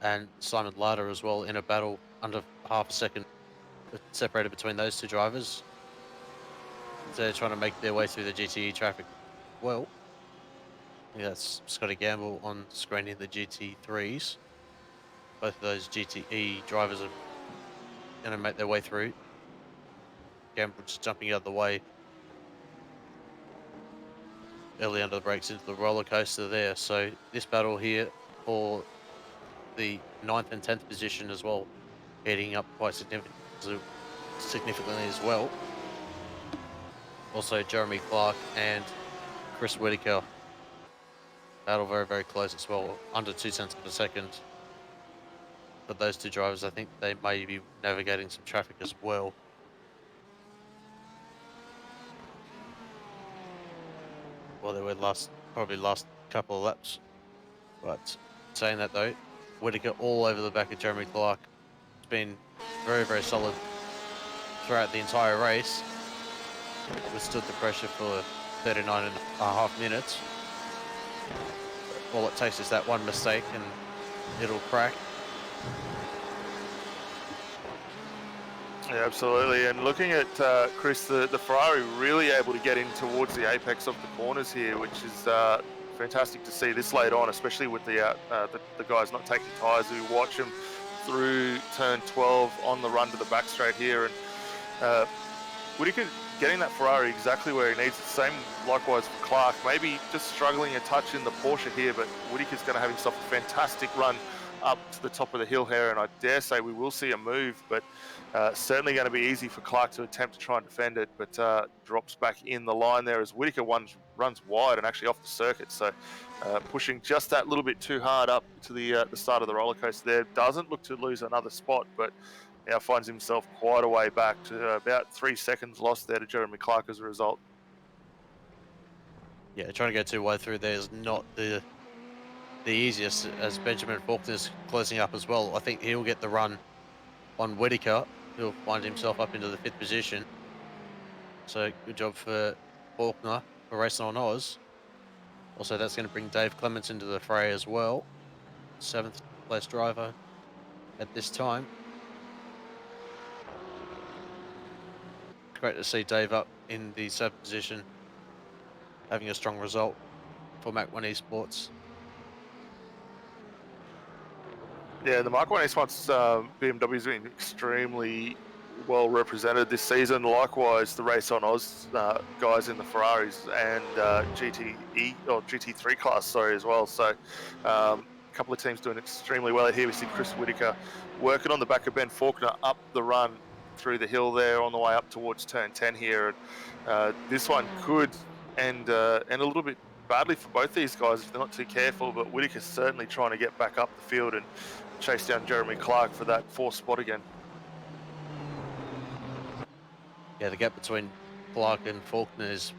and Simon Ladder as well in a battle under half a second separated between those two drivers. They're trying to make their way through the GTE traffic well. Yeah, that's Scotty Gamble on screening the GT3s. Both of those GTE drivers are going to make their way through. Gamble just jumping out of the way early under the brakes into the roller coaster there. So this battle here for the 9th and 10th position as well, heading up quite significantly as well. Also Jeremy Clark and Chris Whitaker. Battle very, very close as well, under 0.2 of a second. But those two drivers, I think they may be navigating some traffic as well. Well, they were probably last couple of laps. But saying that though, Whitaker all over the back of Jeremy Clark. It's been very, very solid throughout the entire race. Withstood the pressure for 39.5 minutes. All it takes is that one mistake and it'll crack. Yeah, absolutely. And looking at Chris, the Ferrari really able to get in towards the apex of the corners here, which is fantastic to see this late on, especially with the guys not taking tyres. We watch them through turn 12 on the run to the back straight here. And Whitaker getting that Ferrari exactly where he needs it. Same likewise for Clark. Maybe just struggling a touch in the Porsche here, but Whitaker's going to have himself a fantastic run up to the top of the hill here, and I dare say we will see a move, but certainly going to be easy for Clark to attempt to try and defend it, but drops back in the line there as Whitaker runs wide and actually off the circuit. So pushing just that little bit too hard up to the start of the roller coaster there. Doesn't look to lose another spot, but now finds himself quite a way back to about 3 seconds lost there to Jeremy Clark as a result. Yeah, trying to go too wide through there is not the easiest, as Benjamin Faulkner's closing up as well. I think he'll get the run on Whitaker. He'll find himself up into the 5th position. So good job for Faulkner for racing on Oz. Also, that's going to bring Dave Clements into the fray as well. 7th place driver at this time. Great to see Dave up in the 7th position, having a strong result for Mach 1 Esports. Yeah, the Mark 1 Esports BMW's been extremely well represented this season. Likewise, the Race on Oz guys in the Ferraris and GTE or GT3 class, sorry, as well. So, a couple of teams doing extremely well here. We see Chris Whitaker working on the back of Ben Faulkner up the run through the hill there on the way up towards turn 10 here. And this one could end a little bit badly for both these guys if they're not too careful. But Whitaker's certainly trying to get back up the field and chase down Jeremy Clark for that 4th spot again. Yeah, the gap between Clark and Faulkner is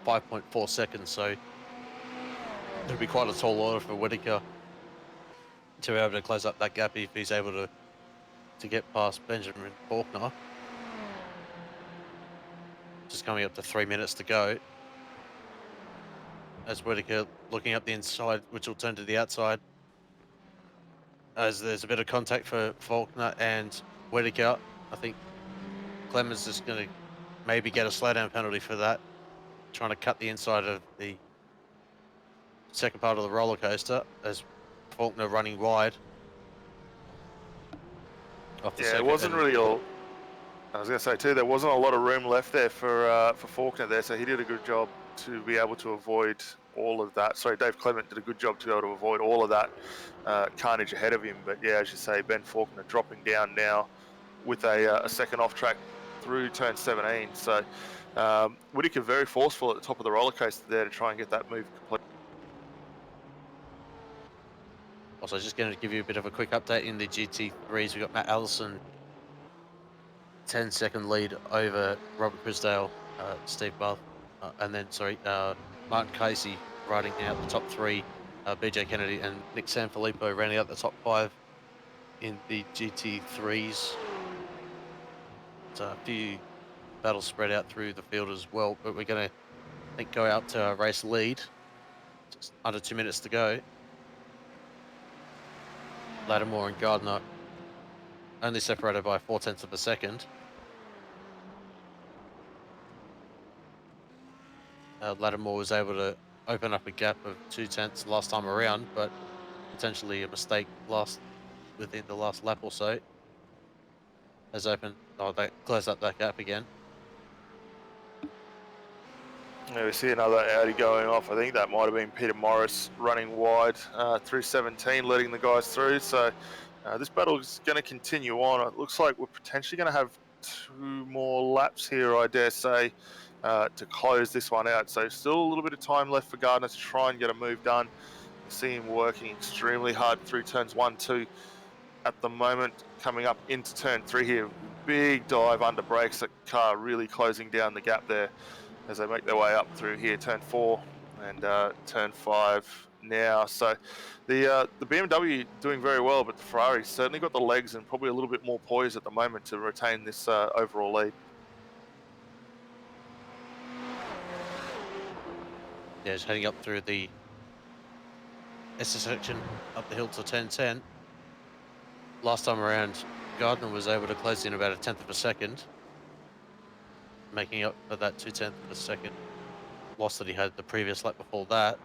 5.4 seconds, so it'll be quite a tall order for Whitaker to be able to close up that gap if he's able to get past Benjamin Faulkner. Just coming up to 3 minutes to go. As Whitaker looking up the inside, which will turn to the outside. As there's a bit of contact for Faulkner and Whitaker. I think Clemens is going to maybe get a slowdown penalty for that. Trying to cut the inside of the second part of the roller coaster as Faulkner running wide. Yeah, it wasn't really all. I was going to say too, there wasn't a lot of room left there for Faulkner there, so he did a good job to be able to avoid all of that. Sorry, Dave Clement did a good job to be able to avoid all of that carnage ahead of him. But yeah, as you say, Ben Faulkner dropping down now with a second off track through turn 17. So Whitaker very forceful at the top of the roller coaster there to try and get that move complete. Also, just going to give you a bit of a quick update in the GT3s. We've got Matt Allison, 10-second lead over Robert Crisdale, Steve Buff, and then, Martin Casey riding out the top 3, BJ Kennedy and Nick Sanfilippo rounding out the top 5 in the GT3s. So a few battles spread out through the field as well, but we're going to, I think, go out to a race lead. Just under 2 minutes to go. Lattimore and Gardner only separated by 0.4 of a second. Lattimore was able to open up a gap of 0.2 last time around, but potentially a mistake within the last lap or so has that closed up that gap again. Yeah, we see another Audi going off. I think that might have been Peter Morris running wide through 17, letting the guys through. So this battle is going to continue on. It looks like we're potentially going to have 2 more laps here, I dare say, to close this one out. So still a little bit of time left for Gardner to try and get a move done. You see him working extremely hard through turns 1, 2 at the moment, coming up into turn 3 here. Big dive under brakes. The car really closing down the gap there as they make their way up through here, turn 4 and turn 5 now. So the BMW doing very well, but the Ferrari certainly got the legs and probably a little bit more poise at the moment to retain this overall lead. Yeah, just heading up through the S section up the hill to turn 10. Last time around, Gardner was able to close in about 1/10 of a second, making up for that 0.2 of a second loss that he had the previous lap before that.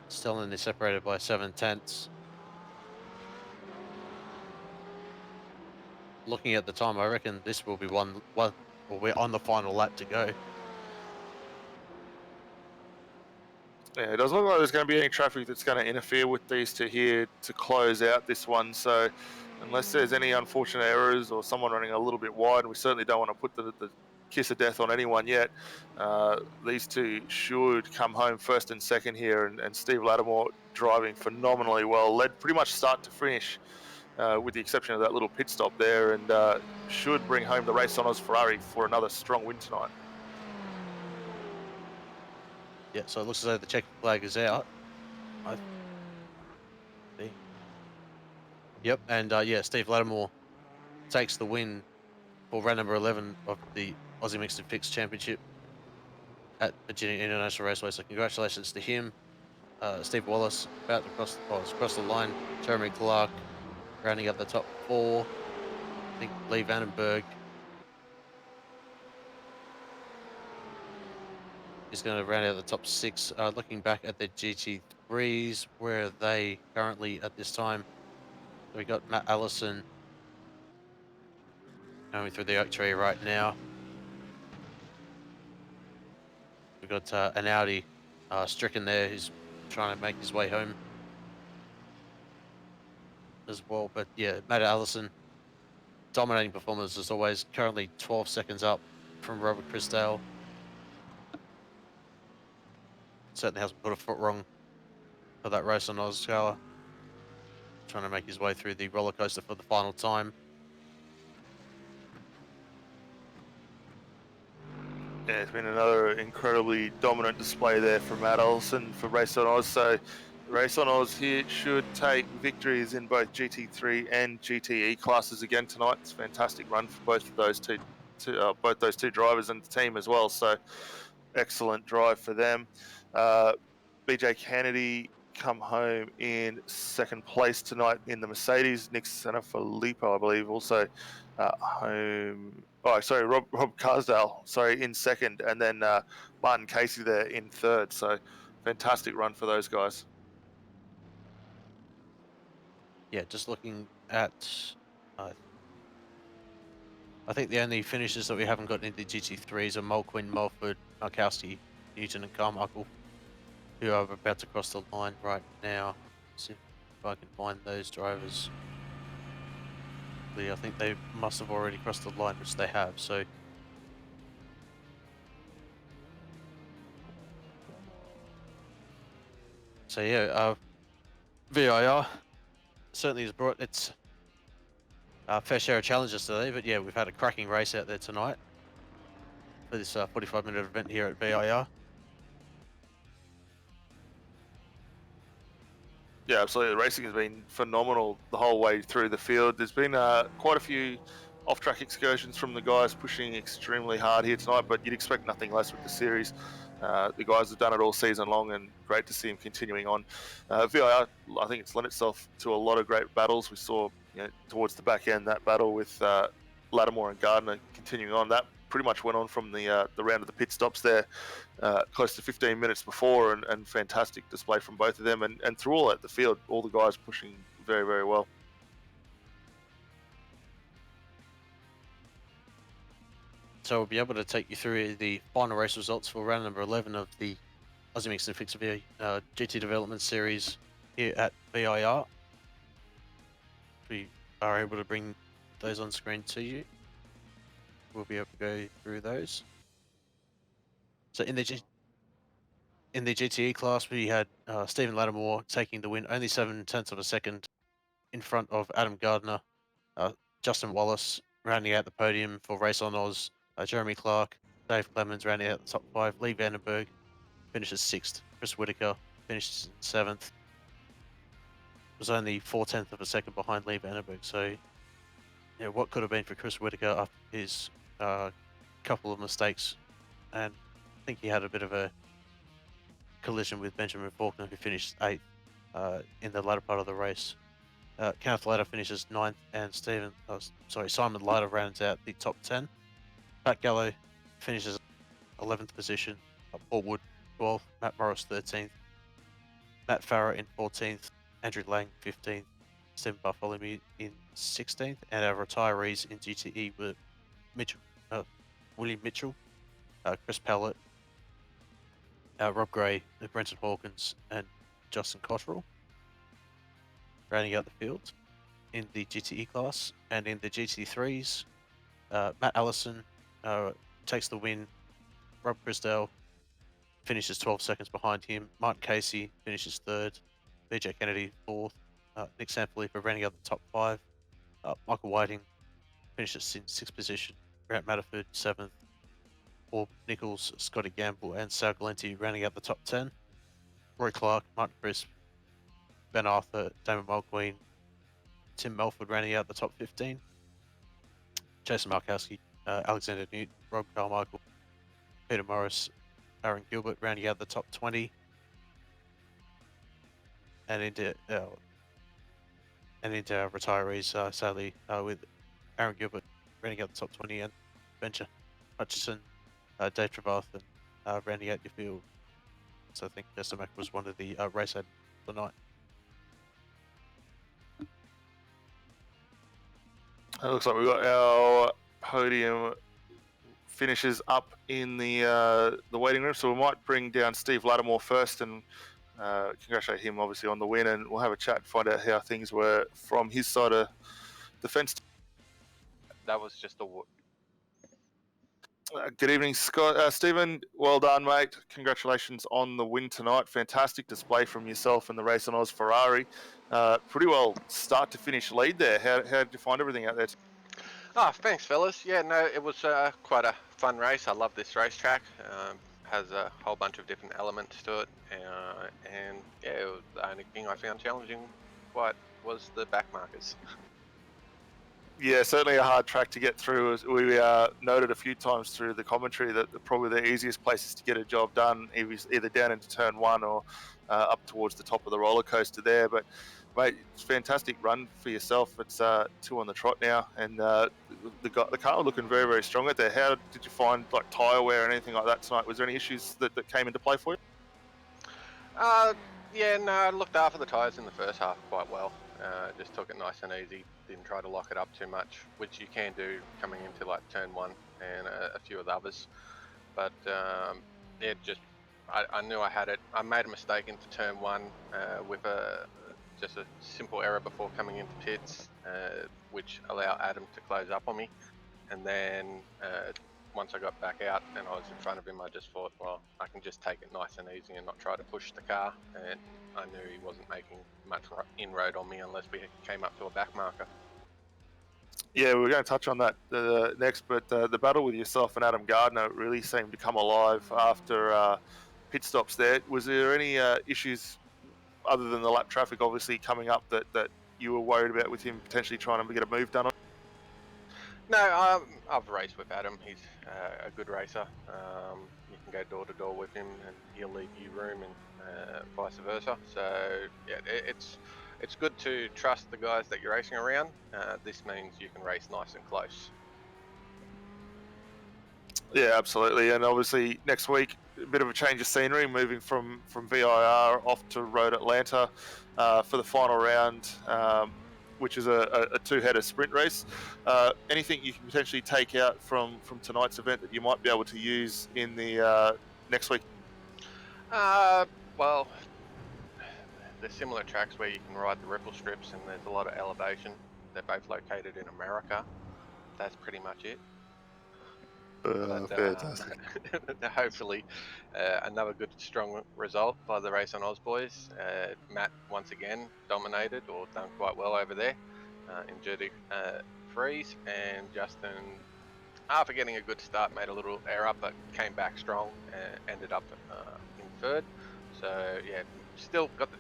Still only separated by 0.7. Looking at the time, I reckon this will be we're on the final lap to go. Yeah, it doesn't look like there's going to be any traffic that's going to interfere with these two here to close out this one. So unless there's any unfortunate errors or someone running a little bit wide, we certainly don't want to put the kiss of death on anyone yet. These two should come home first and second here, and Steve Lattimore driving phenomenally well, led pretty much start to finish, with the exception of that little pit stop there, and should bring home the Race on Oz Ferrari for another strong win tonight. Yeah, so it looks as though the check flag is out. I think. Yep, and yeah, Steve Lattimore takes the win for round number 11 of the Aussie Mixed and Fixed Championship at Virginia International Raceway. So congratulations to him. Steve Wallace about to cross the line. Jeremy Clark rounding up the top 4. I think Lee Vandenberg is going to round out the top 6. Looking back at the GT3s, where are they currently at this time? So we got Matt Allison going through the oak tree right now. We've got an Audi stricken there who's trying to make his way home as well. But yeah, Matt Allison, dominating performance as always, currently 12 seconds up from Robert Chrisdale. Certainly hasn't put a foot wrong for that race on Oscar. Trying to make his way through the roller coaster for the final time. Yeah, it's been another incredibly dominant display there from Matt Olsen for Race on Oz. So Race on Oz here should take victories in both GT3 and GTE classes again tonight. It's a fantastic run for both of those two drivers and the team as well. So excellent drive for them. BJ Kennedy come home in second place tonight in the Mercedes. Nick Sanafilippo, I believe, also home. Oh, sorry, Rob Carsdale, sorry, in second, and then Martin Casey there in third. So fantastic run for those guys. Yeah, just looking at, I think the only finishes that we haven't gotten into GT3s are Mulquin, Mulford, Markowski, Newton, and Carmichael, who are about to cross the line right now. See if I can find those drivers. I think they must have already crossed the line, which they have. So yeah, VIR certainly has brought its fair share of challenges today. But yeah, we've had a cracking race out there tonight for this 45-minute event here at VIR. Yeah, absolutely. The racing has been phenomenal the whole way through the field. There's been quite a few off-track excursions from the guys pushing extremely hard here tonight, but you'd expect nothing less with the series. The guys have done it all season long, and great to see them continuing on. VIR, I think it's lent itself to a lot of great battles. We saw, towards the back end, that battle with Lattimore and Gardner continuing on. That pretty much went on from the round of the pit stops there, close to 15 minutes before, and fantastic display from both of them. And through all at the field, all the guys pushing very, very well. So we'll be able to take you through the final race results for round number 11 of the Aussie Mixed and Fixed GT Development Series here at VIR. We are able to bring those on screen to you. We'll be able to go through those. So in the GTE class, we had Stephen Lattimore taking the win, only 7/10 of a second in front of Adam Gardner. Justin Wallace rounding out the podium for Race on Oz. Jeremy Clark, Dave Clemens rounding out the top 5. Lee Vandenberg finishes 6th. Chris Whitaker finishes in 7th. Was only 4/10 of a second behind Lee Vandenberg. So, yeah, what could have been for Chris Whitaker after his couple of mistakes, and I think he had a bit of a collision with Benjamin Faulkner, who finished 8th in the latter part of the race. Kenneth Latter finishes 9th, and Simon Latter rounds out the top 10. Pat Gallo finishes 11th position. Paul Wood 12th, Matt Morris 13th, Matt Farrer in 14th, Andrew Lang 15th, Stephen Bartholomew in 16th, and our retirees in GTE were William Mitchell, Chris Pallett, Rob Gray, Brenton Hawkins, and Justin Cottrell, rounding out the field in the GTE class. And in the GT3s, Matt Allison takes the win. Rob Chrisdale finishes 12 seconds behind him. Martin Casey finishes 3rd. BJ Kennedy 4th. Nick Sanfilippo rounding out the top 5. Michael Whiting finishes in 6th position. Grant Matterford 7th. Paul Nichols, Scotty Gamble, and Sal Galenti rounding out the top 10. Roy Clark, Martin Crisp, Ben Arthur, Damon Mulqueen, Tim Melford rounding out the top 15. Jason Markowski, Alexander Newt, Rob Carmichael, Peter Morris, Aaron Gilbert rounding out the top 20. And into retirees, sadly, with Aaron Gilbert rounding out the top 20 and Venture Hutchison, Dave Travath, and rounding out your field. So I think Jester Mack was one of the race head of the night. It looks like we've got our podium finishes up in the waiting room, so we might bring down Steve Lattimore first and congratulate him obviously on the win, and we'll have a chat and find out how things were from his side of the fence. That was just a good evening, Scott. Stephen, well done, mate. Congratulations on the win tonight. Fantastic display from yourself and the Race on Oz Ferrari. Pretty well start to finish lead there. How did you find everything out there? Oh, thanks, fellas. Yeah, no, it was quite a fun race. I love this racetrack. Has a whole bunch of different elements to it, and yeah, it was the only thing I found challenging quite was the back markers. Yeah, certainly a hard track to get through. As we noted a few times through the commentary that probably the easiest places to get a job done is either down into turn one or up towards the top of the roller coaster there. But mate, it's a fantastic run for yourself. It's 2 on the trot now, and the car looking very, very strong out there. How did you find like tyre wear and anything like that tonight? Was there any issues that came into play for you? Yeah, no, I looked after the tyres in the first half quite well. Just took it nice and easy. Didn't try to lock it up too much, which you can do coming into like turn one and a few of the others. But yeah, I knew I had it. I made a mistake into turn one with just a simple error before coming into pits, which allowed Adam to close up on me. And then once I got back out and I was in front of him, I just thought, well, I can just take it nice and easy and not try to push the car. And I knew he wasn't making much inroad on me unless we came up to a back marker. Yeah, we're going to touch on that next, but the battle with yourself and Adam Gardner really seemed to come alive after pit stops there. Was there any issues other than the lap traffic obviously coming up that you were worried about with him potentially trying to get a move done on? No, I've raced with Adam. He's a good racer. You can go door to door with him, and he'll leave you room, and vice versa. So yeah, it's good to trust the guys that you're racing around. This means you can race nice and close. Yeah, absolutely. And obviously next week, a bit of a change of scenery, moving from VIR off to Road Atlanta for the final round, which is a two-header sprint race. Anything you can potentially take out from tonight's event that you might be able to use in the next week? Well, there's similar tracks where you can ride the ripple strips, and there's a lot of elevation. They're both located in America. That's pretty much it. Fantastic. Hopefully another good strong result by the Race on Oz boys. Matt once again dominated or done quite well over there in Dirty Freeze, and Justin, after getting a good start, made a little error but came back strong and ended up in third. So yeah, still got the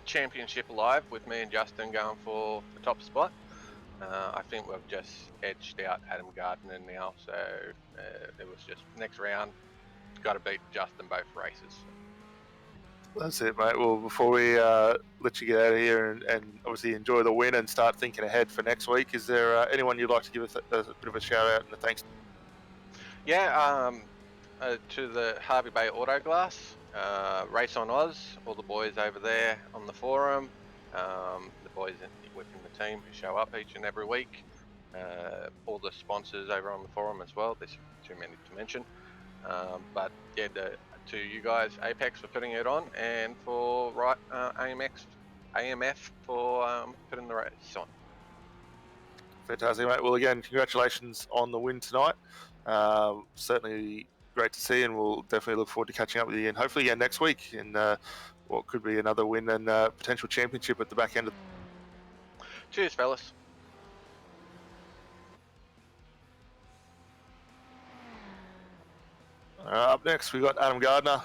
championship alive with me and Justin going for the top spot. I think we've just edged out Adam Gardner now, so it was just next round, got to beat Justin both races. That's it, mate. Well, before we let you get out of here and obviously enjoy the win and start thinking ahead for next week, is there anyone you'd like to give a bit of a shout out and a thanks? Yeah, to the Harvey Bay Auto Glass, Race on Oz, all the boys over there on the forum, the boys within the team who show up each and every week, all the sponsors over on the forum as well. There's too many to mention, but yeah, to you guys, Apex, for putting it on, and for AMF for putting the race on. Fantastic, mate. Well, again, congratulations on the win tonight. Certainly great to see, and we'll definitely look forward to catching up with you again, hopefully again next week in what could be another win and potential championship at the back end of. Cheers, fellas. Up next, we've got Adam Gardner,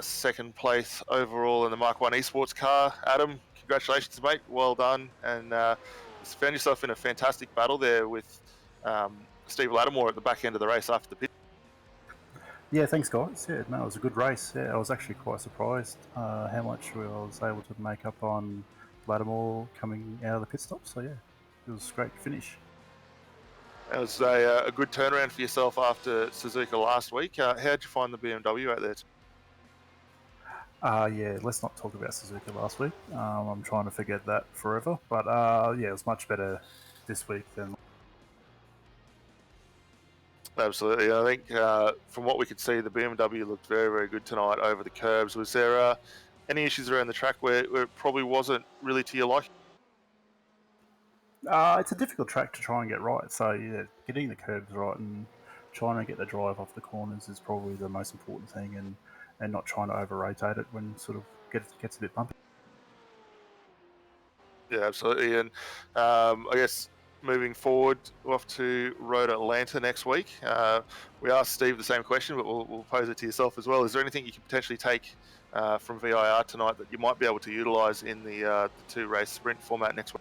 second place overall in the Mark 1 esports car. Adam, congratulations, mate. Well done. And you found yourself in a fantastic battle there with Steve Lattimore at the back end of the race after the pit. Yeah, thanks, guys. Yeah, no, it was a good race. Yeah, I was actually quite surprised how much I was able to make up on Lattimore coming out of the pit stop. So, yeah, it was a great finish. It was a good turnaround for yourself after Suzuka last week. How did you find the BMW out there? Yeah, let's not talk about Suzuka last week. I'm trying to forget that forever. But, yeah, it was much better this week than... Absolutely. I think from what we could see, the BMW looked very, very good tonight over the curbs. Was there any issues around the track where it probably wasn't really to your liking? It's a difficult track to try and get right. So, yeah, getting the curbs right and trying to get the drive off the corners is probably the most important thing, and not trying to over-rotate it when sort of gets a bit bumpy. Yeah, absolutely. And I guess moving forward, we're off to Road Atlanta next week. We asked Steve the same question, but we'll pose it to yourself as well. Is there anything you can potentially take from VIR tonight that you might be able to utilise in the two-race sprint format next week?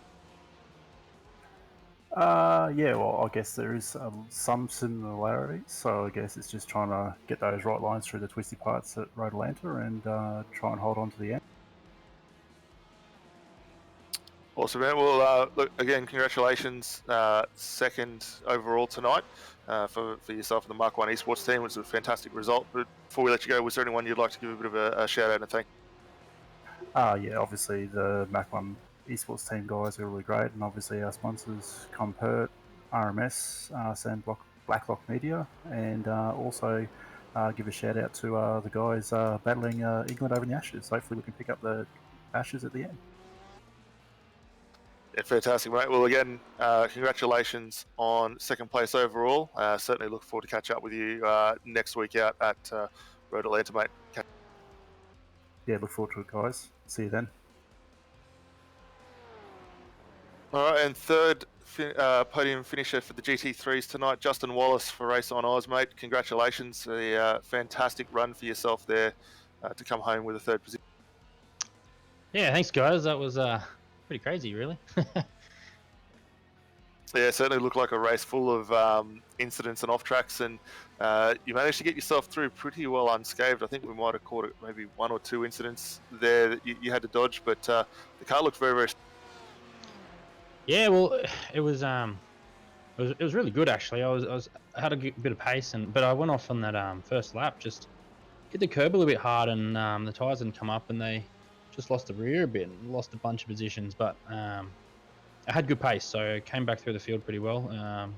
Yeah, well, I guess there is some similarities. So I guess it's just trying to get those right lines through the twisty parts at Road Atlanta and try and hold on to the end. Awesome, man. Well, look, again, congratulations. Second overall tonight for yourself and the Mark 1 esports team. It was a fantastic result. But before we let you go, was there anyone you'd like to give a bit of a shout out and thank? Yeah, obviously the Mac 1 esports team guys are really great, and obviously our sponsors, Compert, RMS, Blacklock Media, and also give a shout out to the guys battling England over in the Ashes. Hopefully we can pick up the Ashes at the end. Yeah, fantastic, mate. Well, again, congratulations on second place overall. Certainly look forward to catch up with you next week out at Road Atlanta, mate. Yeah, look forward to it, guys. See you then. All right, and third podium finisher for the GT3s tonight, Justin Wallace for Race on Oz, mate. Congratulations. A fantastic run for yourself there to come home with a third position. Yeah, thanks, guys. That was pretty crazy, really. Yeah, it certainly looked like a race full of incidents and off tracks, and you managed to get yourself through pretty well unscathed. I think we might have caught maybe one or two incidents there that you had to dodge, but the car looked very, very. Yeah, well, it was really good actually. I had a bit of pace, but I went off on that first lap, just hit the curb a little bit hard, and the tyres didn't come up, and they just lost the rear a bit, and lost a bunch of positions, but I had good pace, so I came back through the field pretty well,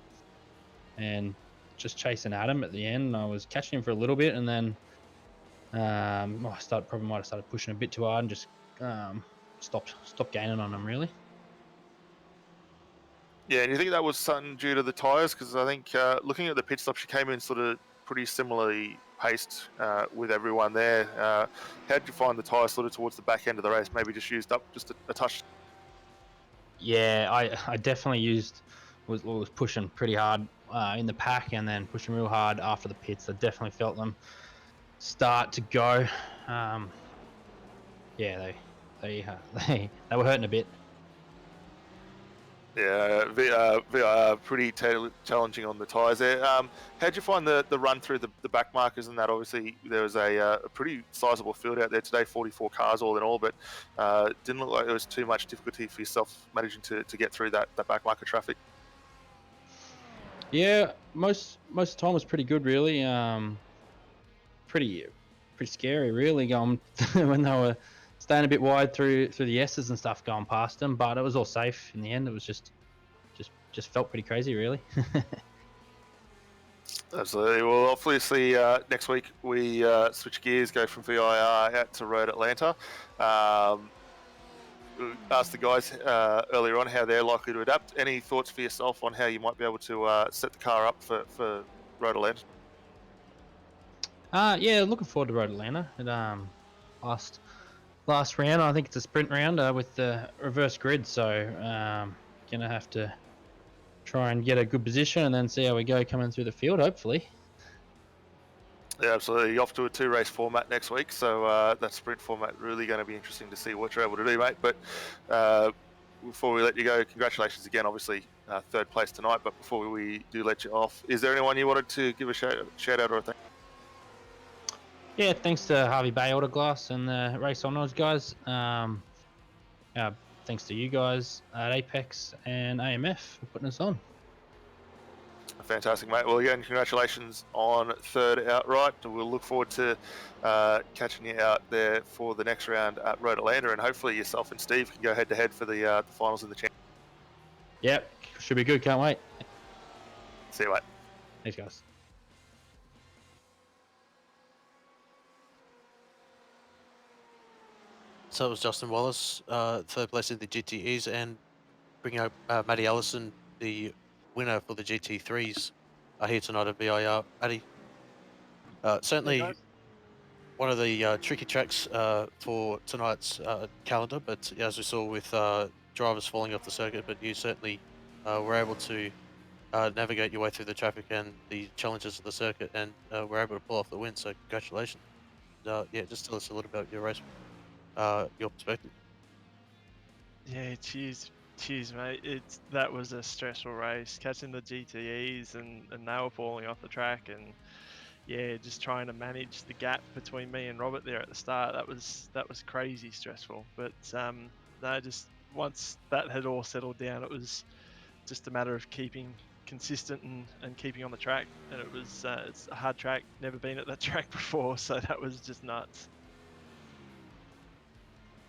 and just chasing Adam at the end. I was catching him for a little bit, and then I probably might have started pushing a bit too hard and just stopped gaining on him really. Yeah, and you think that was something due to the tyres? Because I think looking at the pit stop, she came in sort of pretty similarly paced with everyone there. How did you find the tyres sort of towards the back end of the race? Maybe just used up just a touch. Yeah, I definitely was pushing pretty hard in the pack, and then pushing real hard after the pits. I definitely felt them start to go. Yeah, they were hurting a bit. Yeah, VIR pretty challenging on the tyres there. How'd you find the run through the back markers and that? Obviously, there was a pretty sizable field out there today, 44 cars all in all, but didn't look like there was too much difficulty for yourself managing to get through that back marker traffic. Yeah, most of the time was pretty good, really. Pretty scary, really, going when they were staying a bit wide through the S's and stuff going past them, but it was all safe in the end. It was just felt pretty crazy, really. Absolutely. Well, obviously, next week we switch gears, go from VIR out to Road Atlanta. Asked the guys earlier on how they're likely to adapt. Any thoughts for yourself on how you might be able to set the car up for Road Atlanta? Yeah, looking forward to Road Atlanta. It, last round, I think it's a sprint round with the reverse grid, so gonna have to try and get a good position and then see how we go coming through the field, hopefully. Yeah, absolutely. You're off to a 2-race format next week, so that sprint format really going to be interesting to see what you're able to do, mate. But before we let you go, congratulations again. Obviously, 3rd place tonight. But before we do let you off, is there anyone you wanted to give a shout out or a thank? Yeah, thanks to Harvey Bay Autoglass and the Race on Oz guys. Thanks to you guys at Apex and AMF for putting us on. Fantastic, mate. Well, again, congratulations on 3rd outright. We'll look forward to catching you out there for the next round at Road Atlanta, and hopefully yourself and Steve can go head-to-head for the finals in the championship. Yep, should be good. Can't wait. See you, mate. Thanks, guys. So it was Justin Wallace, 3rd place in the GTEs, and bringing up Matty Allison, the winner for the GT3s, here tonight at VIR. Matty, certainly one of the tricky tracks for tonight's calendar, but as we saw with drivers falling off the circuit, but you certainly were able to navigate your way through the traffic and the challenges of the circuit, and were able to pull off the win. So congratulations. Yeah, just tell us a little about your race, your perspective. Yeah, cheers, mate. That was a stressful race, catching the GTEs and they were falling off the track, and yeah, just trying to manage the gap between me and Robert there at the start. That was crazy stressful. But no, just once that had all settled down, it was just a matter of keeping consistent and keeping on the track. And it was it's a hard track, never been at that track before, so that was just nuts.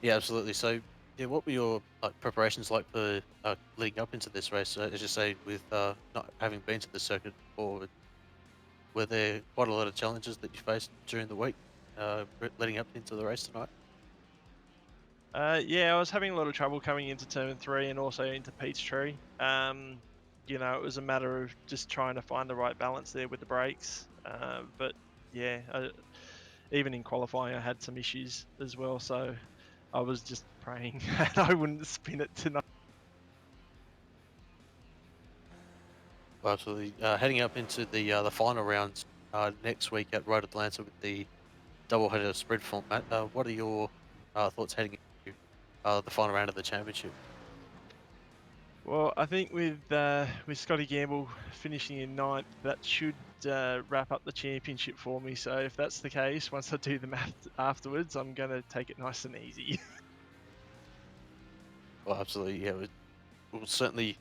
Yeah, absolutely. So, yeah, what were your preparations like for leading up into this race? As you say, with not having been to the circuit before, were there quite a lot of challenges that you faced during the week leading up into the race tonight? Yeah, I was having a lot of trouble coming into turn 3 and also into Peachtree. You know, it was a matter of just trying to find the right balance there with the brakes. But yeah, even in qualifying, I had some issues as well. So I was just praying that I wouldn't spin it tonight. Well, absolutely. Heading up into the final rounds next week at Road Atlanta with the doubleheader sprint format, what are your thoughts heading into the final round of the championship? Well, I think with Scotty Gamble finishing in 9th, that should wrap up the championship for me. So if that's the case, once I do the math afterwards, I'm going to take it nice and easy. Well, absolutely. Yeah, we'll certainly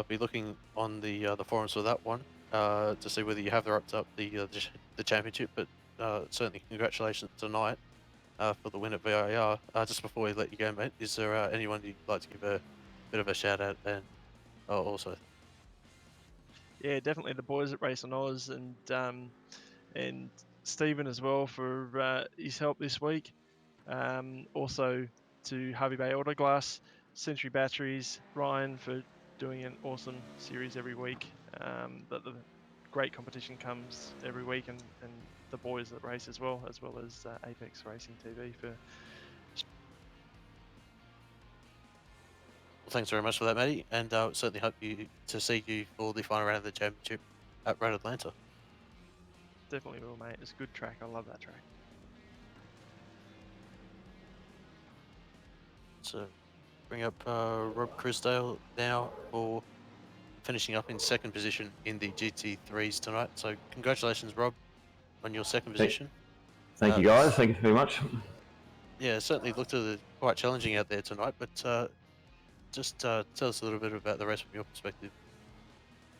be looking on the forums for that one to see whether you have wrapped up the championship. But certainly, congratulations tonight for the win at VIR. Just before we let you go, mate, is there anyone you'd like to give a bit of a shout out and also? Yeah, definitely the boys at Race on Oz and Stephen as well for his help this week. Also to Harvey Bay Autoglass, Century Batteries, Ryan for doing an awesome series every week. The great competition comes every week, and the boys that race as well as ApexRacingTV for. Well, thanks very much for that, Matty, and certainly hope to see you for the final round of the championship at Road Atlanta. Definitely will, mate. It's a good track. I love that track. So, bring up Rob Crisdale now for finishing up in 2nd position in the GT3s tonight. So, congratulations, Rob, on your 2nd position. Thank you, guys. Thank you very much. Yeah, it certainly looked quite challenging out there tonight, but just tell us a little bit about the race from your perspective.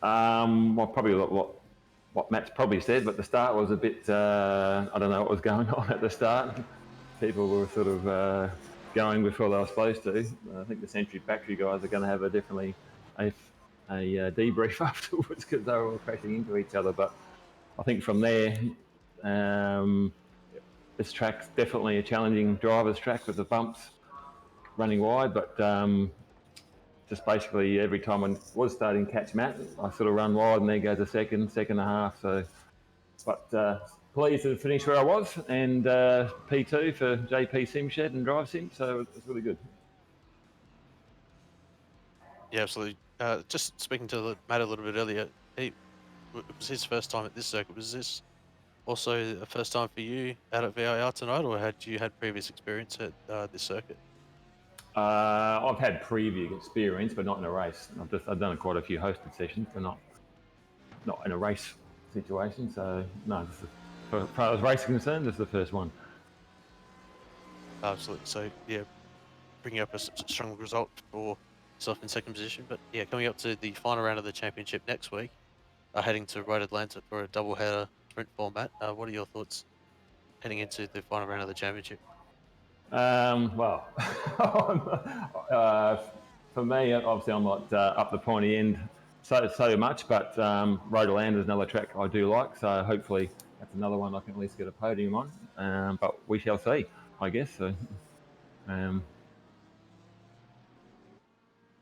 Well, probably what Matt's probably said, but the start was a bit, I don't know what was going on at the start. People were sort of going before they were supposed to. I think the Century Battery guys are going to have definitely a debrief afterwards because they were all crashing into each other. But I think from there, this track's definitely a challenging driver's track with the bumps running wide, but just basically every time I was starting to catch Matt, I sort of run wide and there goes a second and a half. So, but pleased to finish where I was, and P2 for JP Simshed and Drive Sim, so it's really good. Yeah, absolutely. Just speaking to Matt a little bit earlier, it was his first time at this circuit. Was also the first time for you out at VIR tonight, or had you had previous experience at this circuit? I've had previous experience, but not in a race. I've done quite a few hosted sessions, but not in a race situation. So no, this is, as far as racing concerned, this is the first one. Absolutely. So yeah, bringing up a strong result for yourself in second position. But yeah, coming up to the final round of the championship next week, heading to Road Atlanta for a double-header sprint format. What are your thoughts heading into the final round of the championship? Well, for me, obviously, I'm not up the pointy end so much, but Road Atlanta is another track I do like, so hopefully that's another one I can at least get a podium on. But we shall see, I guess. So,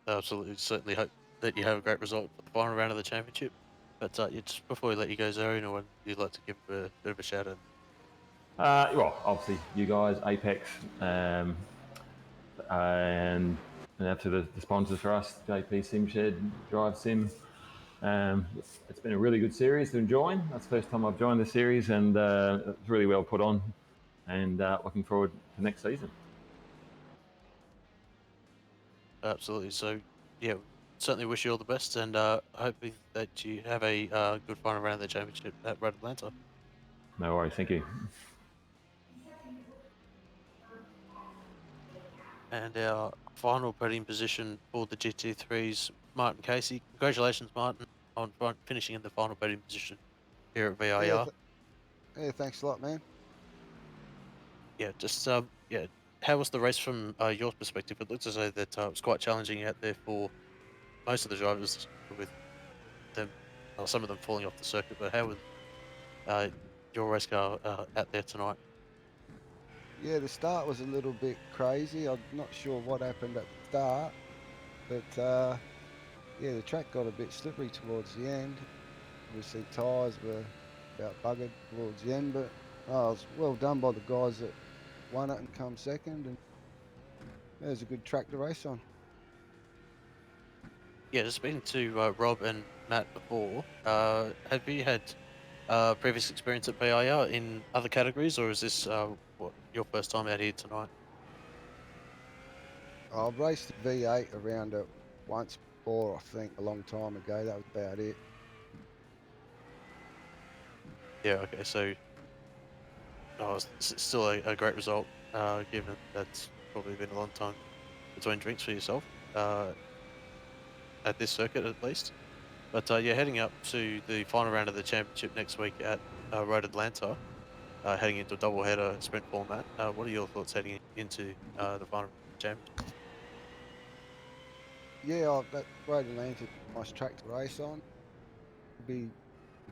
Absolutely, certainly hope that you have a great result for the final round of the championship. But yeah, just before we let you go, Zoe, anyone you'd like to give a bit of a shout out? well, obviously, you guys, Apex, and after the sponsors for us, JP SimShed, Drive Sim. It's been a really good series to enjoy. That's the first time I've joined the series, and it's really well put on. And looking forward to next season. Absolutely. So yeah, certainly wish you all the best, and hoping that you have a good final round of the championship at Road Atlanta. No worries, thank you. And our final podium position for the GT3's Martin Casey. Congratulations, Martin, on finishing in the final podium position here at VIR. Yeah, thanks a lot, man. Yeah, just yeah, how was the race from your perspective? It looks as though that it was quite challenging out there for most of the drivers, with them, well, some of them falling off the circuit. But how was your race car out there tonight? Yeah, the start was a little bit crazy. I'm not sure what happened at the start, but yeah, the track got a bit slippery towards the end. Obviously, tyres were about buggered towards the end, but it was well done by the guys that won it and come second, and it was a good track to race on. Yeah, just speaking to Rob and Matt before, have you had previous experience at VIR in other categories, or is this your first time out here tonight? I've raced the V8 around it once before, I think, a long time ago. That was about it. Yeah, okay, so it's still a great result, given that's probably been a long time between drinks for yourself, at this circuit at least. But yeah, heading up to the final round of the championship next week at Road Atlanta, heading into a double-header sprint format. What are your thoughts heading into the final championship? Yeah, that Road Atlanta, nice track to race on. Be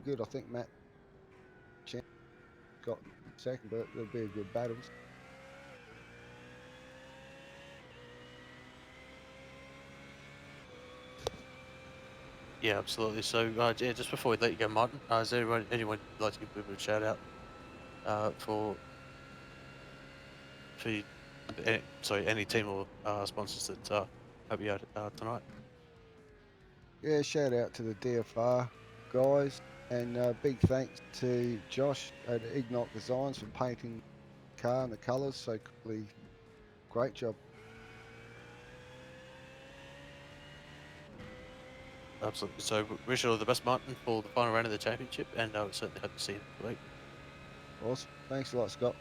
good. I think Matt got second, but there'll be a good battles. Yeah, absolutely. So yeah, just before we let you go, Martin, is there anyone you'd like to give a bit of a shout out for any team or sponsors that help you out tonight? Yeah, shout out to the DFR guys, and big thanks to Josh at Ignite Designs for painting the car and the colours so quickly. Great job. Absolutely. So wish you all the best, Martin, for the final round of the championship, and I certainly hope to see you next week. Awesome. Thanks a lot, Scott.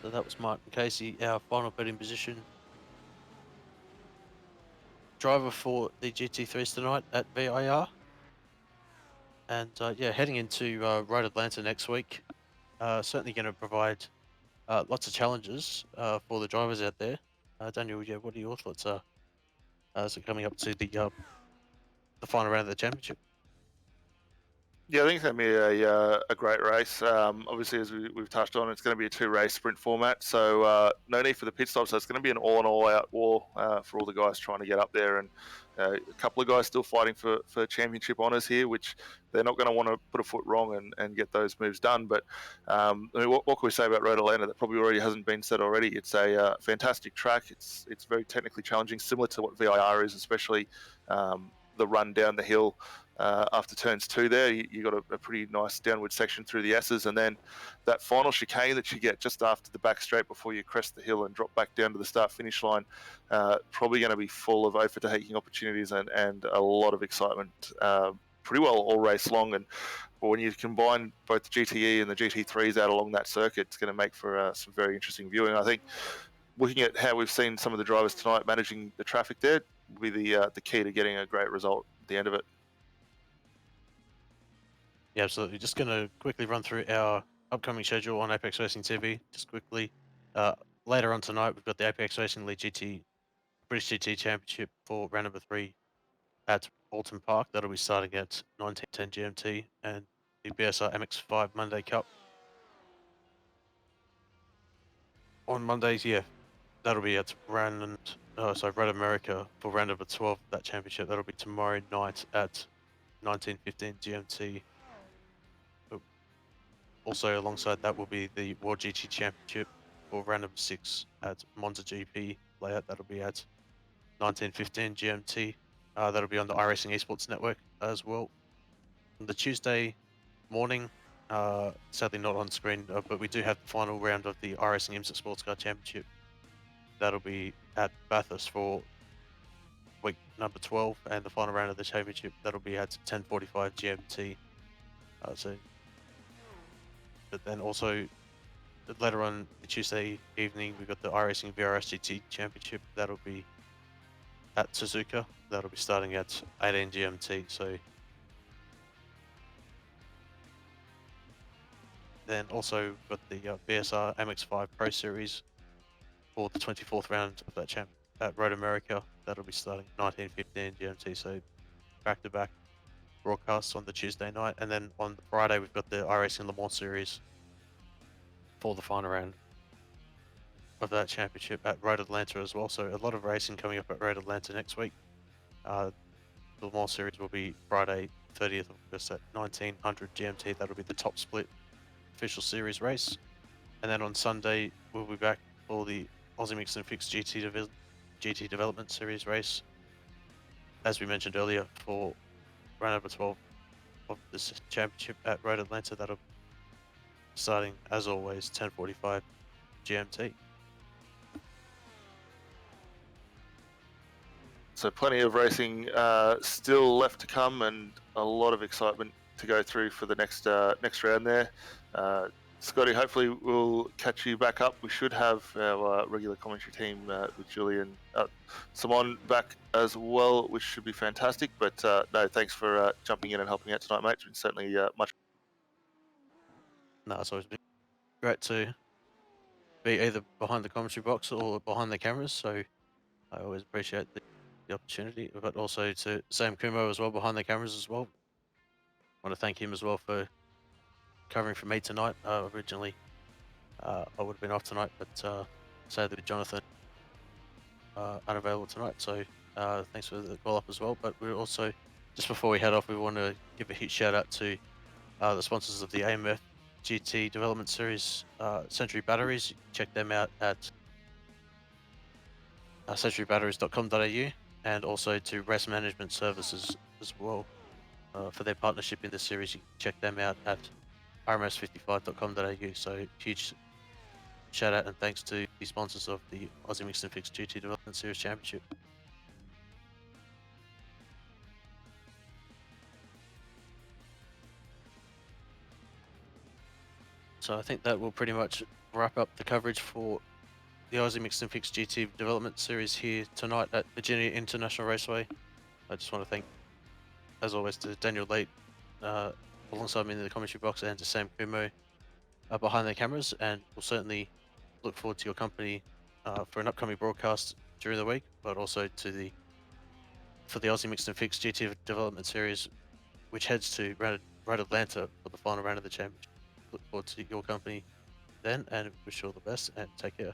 So that was Martin Casey, our final betting position driver for the GT3s tonight at VIR. And yeah, heading into Road Atlanta next week, certainly going to provide lots of challenges for the drivers out there. Daniel, yeah, what are your thoughts so coming up to the final round of the championship? Yeah, I think it's going to be a great race. Obviously, as we've touched on, it's going to be a two-race sprint format, so no need for the pit stop. So it's going to be an all-out war for all the guys trying to get up there, and a couple of guys still fighting for championship honours here, which they're not going to want to put a foot wrong and get those moves done. But I mean, what can we say about Road Atlanta that probably already hasn't been said already? It's a fantastic track. It's very technically challenging, similar to what VIR is, especially the run down the hill after turns 2 there. You got a pretty nice downward section through the S's, and then that final chicane that you get just after the back straight before you crest the hill and drop back down to the start-finish line, probably going to be full of overtaking opportunities and a lot of excitement pretty well all race long. And when you combine both the GTE and the GT3s out along that circuit, it's going to make for some very interesting viewing. I think looking at how we've seen some of the drivers tonight managing the traffic there will be the key to getting a great result at the end of it. Yeah, absolutely. Just going to quickly run through our upcoming schedule on Apex Racing TV. Just quickly, later on tonight, we've got the Apex Racing League British GT Championship for round number 3 at Alton Park. That'll be starting at 19:10 GMT, and the BSR MX5 Monday Cup on Mondays. Yeah, that'll be at Road America for round number 12. That championship that'll be tomorrow night at 19:15 GMT. Also alongside that will be the World GT Championship for round number 6 at Monza GP layout. That'll be at 19:15 GMT. That'll be on the iRacing Esports Network as well. On the Tuesday morning, sadly not on screen, but we do have the final round of the iRacing IMSA Sports Car Championship. That'll be at Bathurst for week number 12, and the final round of the championship that'll be at 10:45 GMT. But then also later on the Tuesday evening, we've got the iRacing VIR SGT Championship. That'll be at Suzuka. That'll be starting at 18 GMT. So then also we've got the BSR MX5 Pro Series for the 24th round of that champ at Road America. That'll be starting 19:15 GMT. So back-to-back broadcasts on the Tuesday night, and then on the Friday we've got the iRacing Le Mans Series for the final round of that championship at Road Atlanta as well. So a lot of racing coming up at Road Atlanta next week. The Le Mans Series will be Friday 30th of August at 1900 GMT. That'll be the top split official series race. And then on Sunday we'll be back for the Aussie Mixed and Fixed GT Development Series race, as we mentioned earlier, for round number 12 of this championship at Road Atlanta. That'll be starting, as always, 10:45 GMT. So plenty of racing still left to come, and a lot of excitement to go through for the next round there. Scotty, hopefully we'll catch you back up. We should have our regular commentary team with Julian Simon back as well, which should be fantastic. But no, thanks for jumping in and helping out tonight, mate. It's been certainly much. No, it's always been great to be either behind the commentary box or behind the cameras. So I always appreciate the opportunity, but also to Sam Kumo as well behind the cameras as well. I want to thank him as well for covering for me tonight. Originally, I would have been off tonight, but sadly with Jonathan unavailable tonight. So thanks for the call up as well. But we're also, just before we head off, we want to give a huge shout out to the sponsors of the AMF GT Development Series, Century Batteries. Check them out at centurybatteries.com.au, and also to Race Management Services as well for their partnership in this series. You can check them out at rms55.com.au. So huge shout out and thanks to the sponsors of the Aussie Mixed and Fixed GT Development Series Championship. So I think that will pretty much wrap up the coverage for the Aussie Mixed and Fixed GT Development Series here tonight at Virginia International Raceway. I just want to thank, as always, to Daniel Late alongside me in the commentary box, and to Sam Kumo behind the cameras, and we'll certainly look forward to your company for an upcoming broadcast during the week, but also for the Aussie Mixed and Fixed GT Development Series, which heads to Road Atlanta for the final round of the championship. Look forward to your company then, and wish you all the best, and take care.